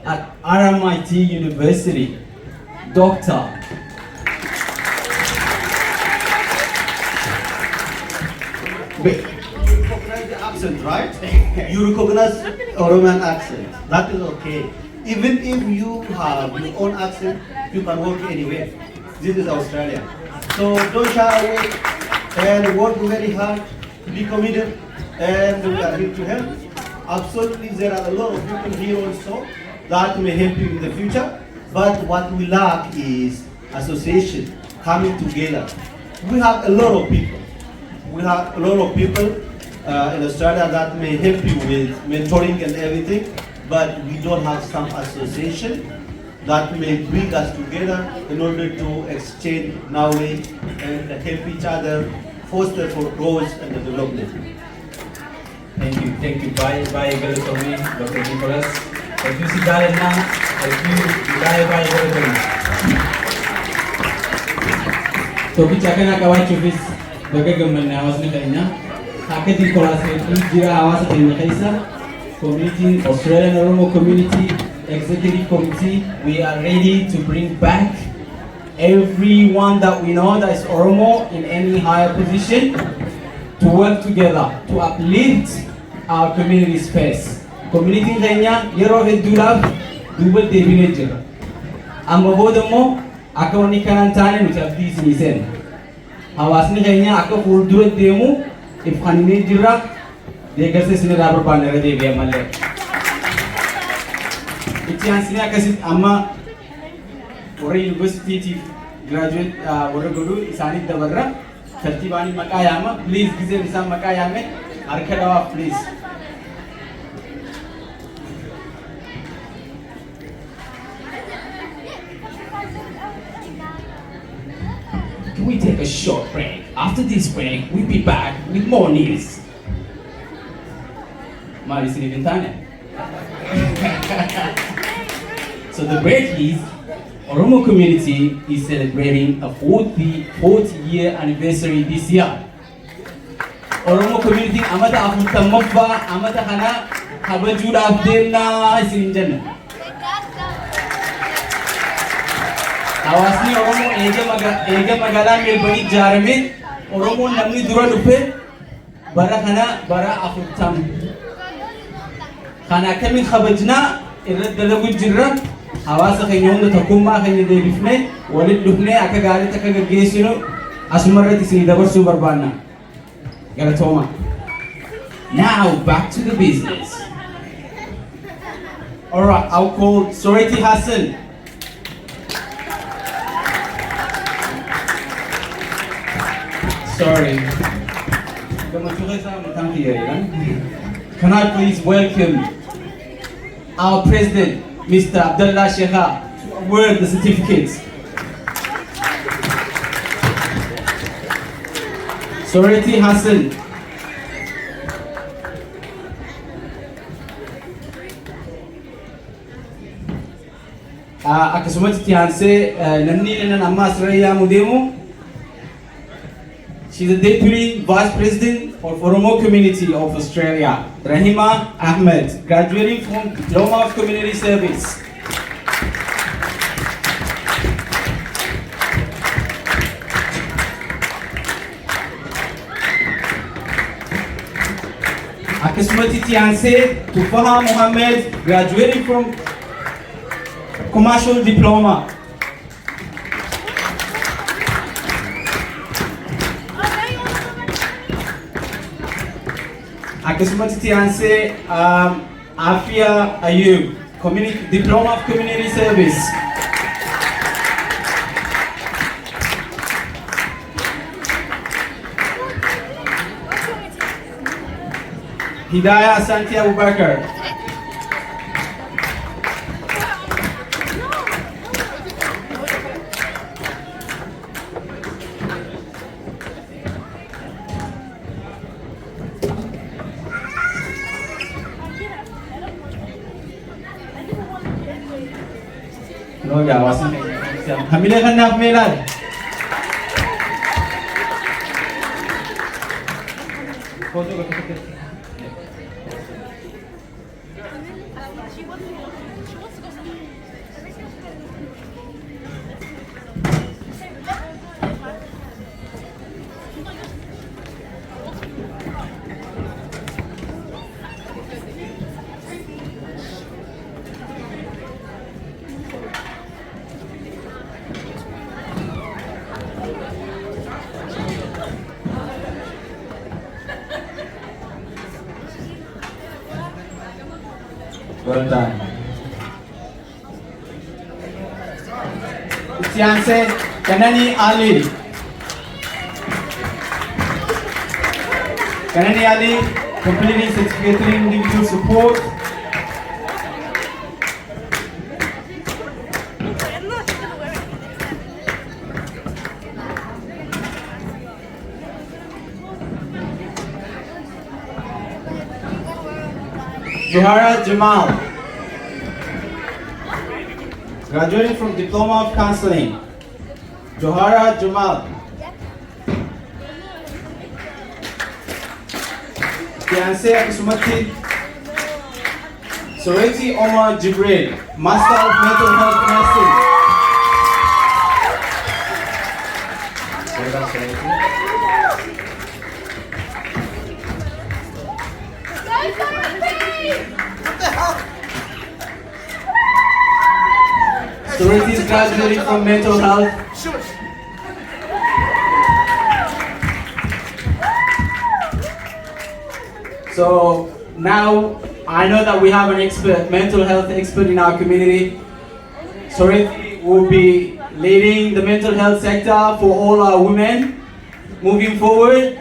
at RMIT University. Doctor. You recognize the accent, right? You recognize Oromoo accent. That is okay. Even if you have your own accent, you can work anywhere. This is Australia. So don't shy away and work very hard, be committed, and we are here to help. Absolutely, there are a lot of people here also that may help you in the future, but what we lack is association, coming together. We have a lot of people. We have a lot of people in Australia that may help you with mentoring and everything, but we don't have some association that may bring us together in order to exchange knowledge and help each other foster for growth and development. Thank you. Bye, Galatomi, Dr. Nicholas. Thank you, Sigalena. Thank you, bye, Galatomi. So, kita akan kawan cubis bagaimana awas ni kayaknya. Hakat di kelas ini jika awas ini kaisa. Community, Australian Oromoo Community Executive Committee, we are ready to bring back everyone that we know that is Oromoo in any higher position to work together to uplift our community space. Community Kenya, yero hedulaf double debinejer. Amma bodomo akawani kanantane nutabdi sinisen. Hawasni Kenya akaw fuldure demu if kanine jira. Degar se sini rabar bandera de biya malle. Itian sini akasit amma ore university graduate ore godu isani dabarra tertibani makayama please gize misam makayame arkadawa please. Can we take a short break? After this break, we'll be back with more news. So the break is Oromoo community is celebrating a 40th year anniversary this year. Oromoo community amata afutamaffa amata kana habajuudhaaf deemnaa isin jenna. Hawaasni Oromoo eega magaalaa Meelbanii ijaarame Oromoon namni dura dhufe bara kana bara 40. Kana akkamiin kabajnaa irratti dalagu jirra. Hawaasa keenya hunda tokkummaa keenya deebifnee walitti dhufnee akka gaariitti akka gaggeessinu asumarratti isin dabarsuu barbaanna. Galatooma. Now back to the business. Alright, I'll call Soreti Hassan. Sorry. Can I please welcome our president, Mr. Abdullah Sheikha, to award the certificates. Soreti Hassan. Akkasumas itti aansee namni inni amma asirra mudemu. She's the Deputy Vice President of Oromoo Community of Australia, Rahima Ahmed, graduating from Diploma of Community Service. Akkasumatti itti aansee Tufaha Mohammed, graduating from Commercial Diploma. Akkasumatti itti aansee Afia Ayub, Diploma of Community Service. Hidayah Santi Abubakar. No, ya wasn't. Hamile kan nak melad. Foto ko. Well done. Fiancé Kanani Ali. Kanani Ali completing certificate in individual support. Johara Jamal, graduating from Diploma of Counseling. Johara Jamal. Fiancé Sumati Soreti Omar Jibril, Master of Mental Health Nursing. Soreti is graduating from Mental Health. So now I know that we have an expert, mental health expert in our community. Soreti will be leading the mental health sector for all our women. Moving forward,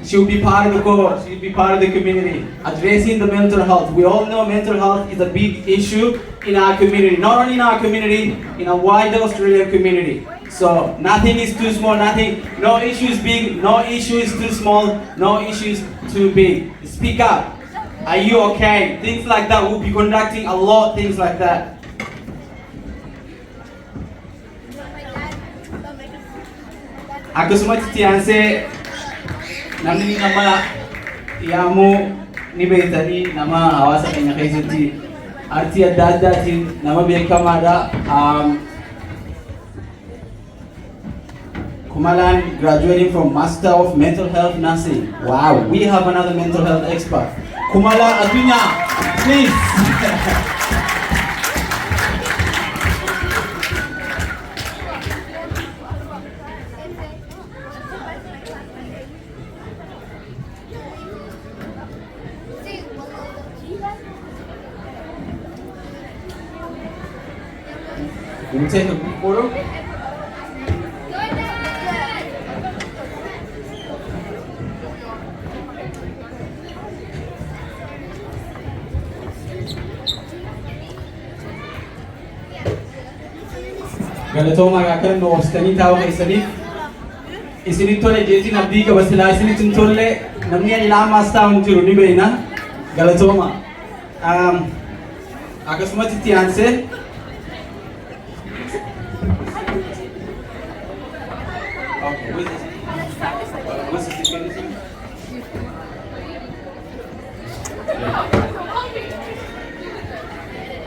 she'll be part of the cohort, she'll be part of the community, addressing the mental health. We all know mental health is a big issue in our community, not only in our community, in a wider Australian community. So nothing is too small, no issue is big, no issue is too small, no issue is too big. Speak up. Are you okay? Things like that. We'll be conducting a lot of things like that. Akkasumas itti aansee namni nama yaamuu ni beektanii nama hawaasa keenya keessatti artii adda addaatiin nama beekamaadha. Kumalan graduating from Master of Mental Health Nursing. Wow, we have another mental health expert. Kumala Adunya, please. Can you take a group photo? Galatoma akan no obstani tahu ke isini tole jeti nabi ka basila isini tuntolle namni ilama sta unjiru ni beina galatoma akasmati tianse okay what's this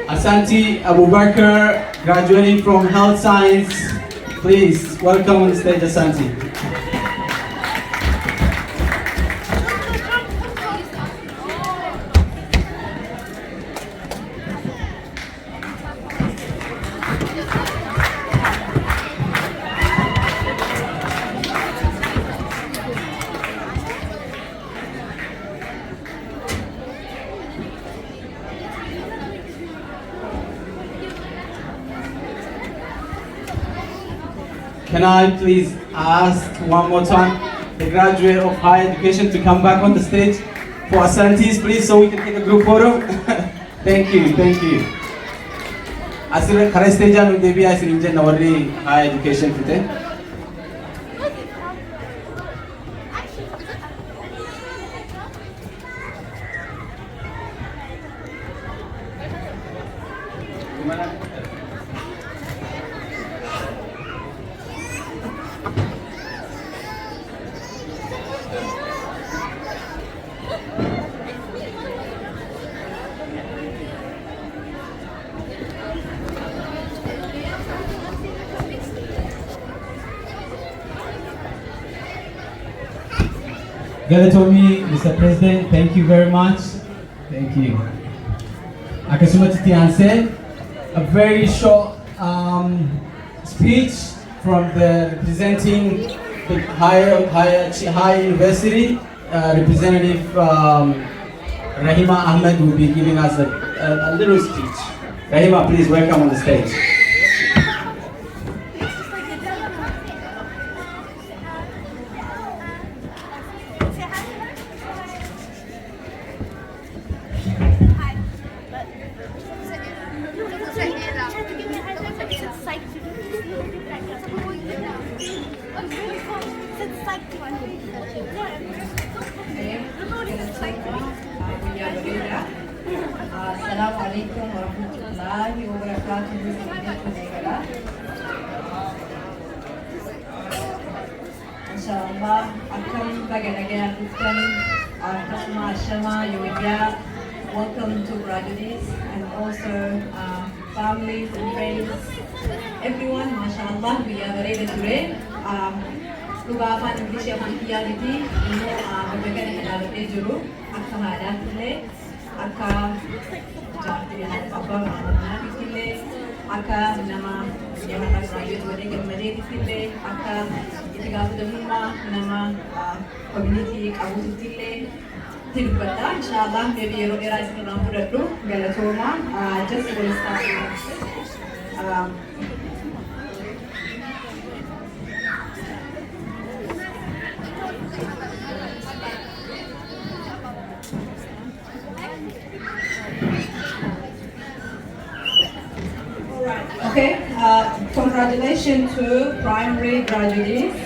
Asanti Abubakar, graduating from Health Science. Please, welcome on the stage, Asanti. Can I please ask one more time the graduate of higher education to come back on the stage for Asantis, please, so we can take a group photo? Thank you, thank you. Asir khare stage anu debi asir inje nawari higher education today. Galatomi, Mr. President, thank you very much. Thank you. Akasuma Titianse, a very short speech from the representing the high university representative Rahima Ahmed will be giving us a little speech. Rahima, please welcome on the stage. Assalamualaikum warahmatullahi wabarakatuh. Insyaallah akan baga-baga hutan Kasma Shama Yoga. Welcome to graduates and also families and friends. Everyone, mashallah, we are ready today. Lugapan English yang reality, ini berbeda dengan ada juru. Akka ada tile, akka jadi apa mana tile, akka nama yang ada graduate wedding yang mana tile, akka itu gak nama nama community kamu tile. Tirbata, inshallah, maybe you era is going to do Galatoma. Just will start with okay, congratulations to primary graduates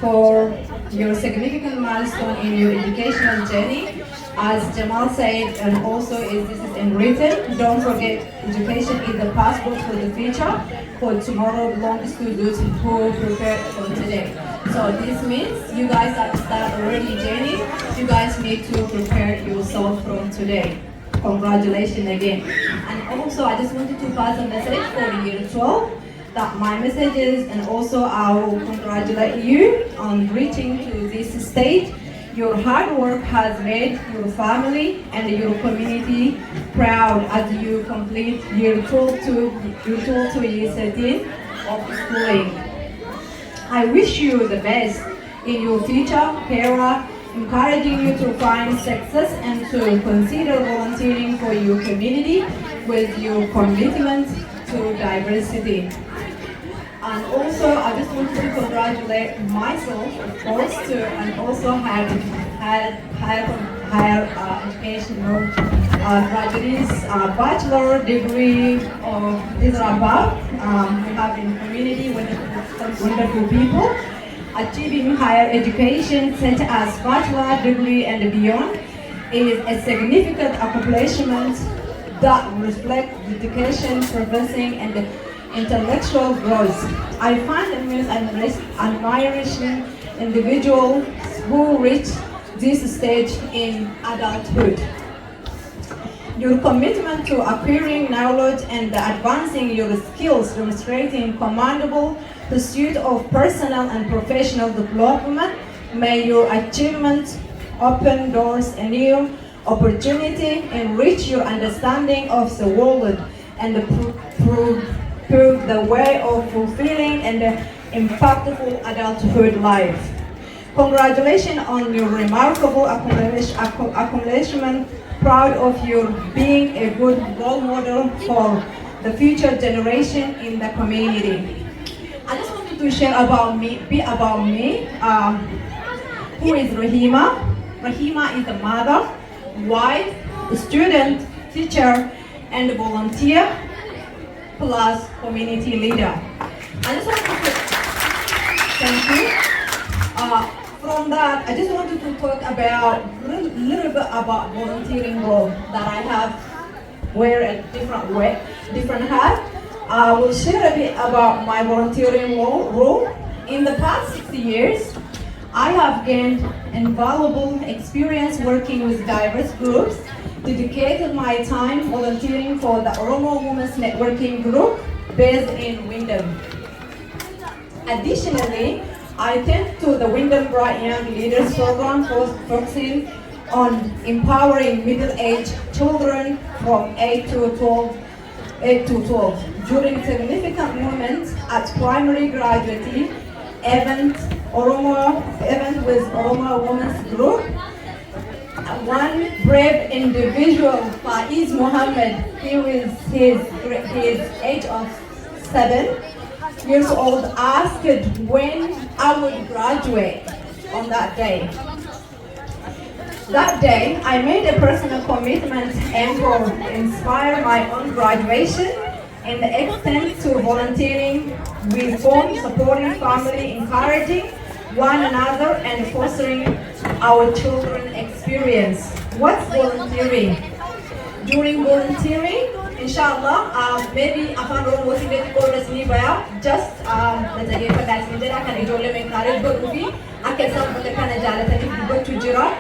for your significant milestone in your educational journey. As Jamal said, and also this is in written, don't forget education is the passport for the future, for tomorrow belongs to those who prepare for today. So this means you guys have to start already journey. You guys need to prepare yourself from today. Congratulations again. And also I just wanted to pass a message for year 12. that my messages and also I will congratulate you on reaching to this stage. Your hard work has made your family and your community proud as you complete year 12 to year 13 of schooling. I wish you the best in your future career, encouraging you to find success and to consider volunteering for your community with your commitment to diversity. And also, I just want to congratulate myself, of course, and also higher educational graduates, bachelor degree of these are above. We have in community wonderful people achieving higher education such as bachelor degree and beyond is a significant accomplishment that reflects dedication, progressing, and intellectual growth. I find amusing and admiring individuals who reach this stage in adulthood. Your commitment to acquiring knowledge and advancing your skills demonstrating commendable pursuit of personal and professional development. May your achievements open doors and new opportunity, enrich your understanding of the world, and prove the way of fulfilling and impactful adulthood life. Congratulations on your remarkable accomplishment. Proud of you being a good role model for the future generation in the community. I just wanted to share about me, who is Rahima. Rahima is a mother, wife, student, teacher, and volunteer, plus community leader. I just wanted to thank you. From that, I just wanted to talk about a little bit about volunteering role that I have wear a different hat. I will share a bit about my volunteering role. In the past 6 years, I have gained invaluable experience working with diverse groups, dedicated my time volunteering for the Oromoo Women's Networking Group based in Wyndham. Additionally, I attend to the Wyndham Bright Young Leaders Program focusing on empowering middle-aged children from 8 to 12 during significant moments at primary graduate event with Oromoo Women's Group. One brave individual, Faiz Mohammed, he was his age of 7 years old, asked when I would graduate on that day. That day, I made a personal commitment and to inspire my own graduation and extend to volunteering with home, supporting family, encouraging one another, and fostering our children's experience. What's volunteering? During volunteering, inshallah, maybe upon Oromoo Sibeti Kores Nibaya, just the Jagefa Dasindera can enjoy me encourage Gorufi, I can some of the Kanajalatani Buba Chujira,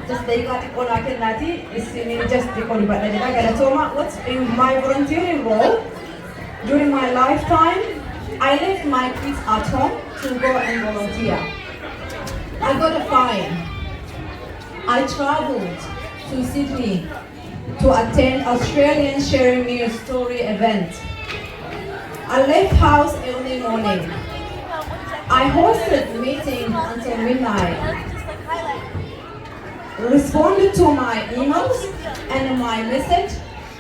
just the Ikati Konaka Nati, is just the Kolibata Galatoma. What's in my volunteering role? During my lifetime, I left my kids at home to go and volunteer. I got a fine. I traveled to Sydney to attend Australian Sharing News Story event. I left house early morning. I hosted meeting until midnight. Responded to my emails and my message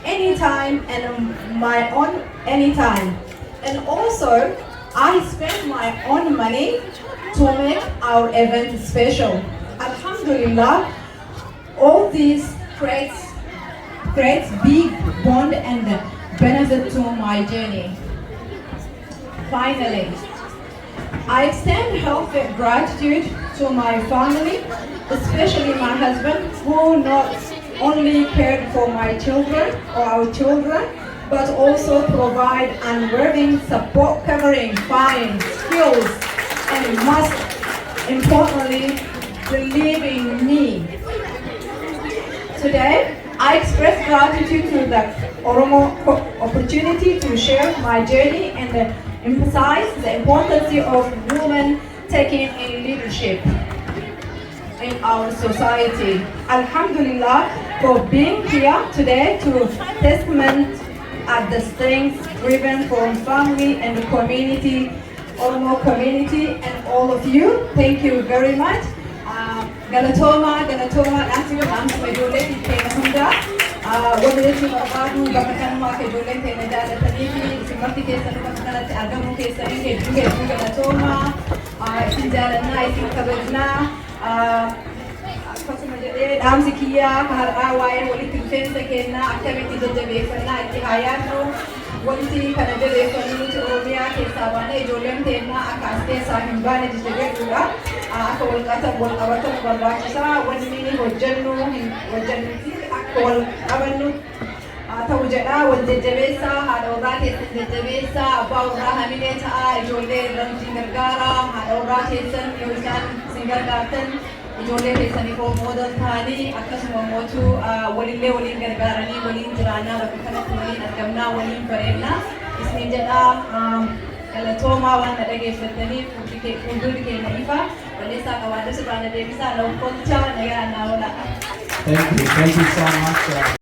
anytime and my own anytime. And also, I spent my own money to make our event special. Alhamdulillah, all these creates big bond and benefit to my journey. Finally, I extend heartfelt gratitude to my family, especially my husband, who not only cared for my children or our children, but also provide unwavering support covering fine skills and most importantly, believe in me. Today, I express gratitude to Oromoo opportunity to share my journey and emphasize the importance of women taking in leadership in our society. Alhamdulillah for being here today to testament at the strength driven from family and community, Oromo community, and all of you. Thank you very much. Galatoma, Nancy, Majolet, Hunda. Whether it's Mabadu, Bakatanma, Jolen, Tanifi, Simati Kesan, Adamu Kesan, Galatoma, Sinjarana, Kabajna. Dhaamsi kiyyaa har'aa waa'ee walitti dhufeensa kennaa akkamitti jajjabeeffannaa itti hayyaannu wanti kana jabeeffannu nuti Oromiyaa keessaa baanee ijoolleen teennaa akka as keessaa hin baane jajjabeessuudha. Akka wal qabatan barbaachisaa wanni hojjannuti akka wal qabannu ta'u jedha wal jajjabeessaa haadha warraa keessan jajjabeessaa abbaa warraa hamilee ta'a ijoollee irra nuti gargaara haadha warraa keessan yoo isaan isin gargaartan ijoollee keessaniif moodan ta'anii akkasuma mootuu walillee waliin gargaaranii waliin jiraannaa bakka kanatti waliin argamnaa waliin bareennaa isiniin jedhaa galatoomaa waan na dhageeffattaniif fuuldurri keenya ifa balleessaa qabaadha sirraa na deebisaa lakkoofcha nagaa naa oolaa. Thank you so much.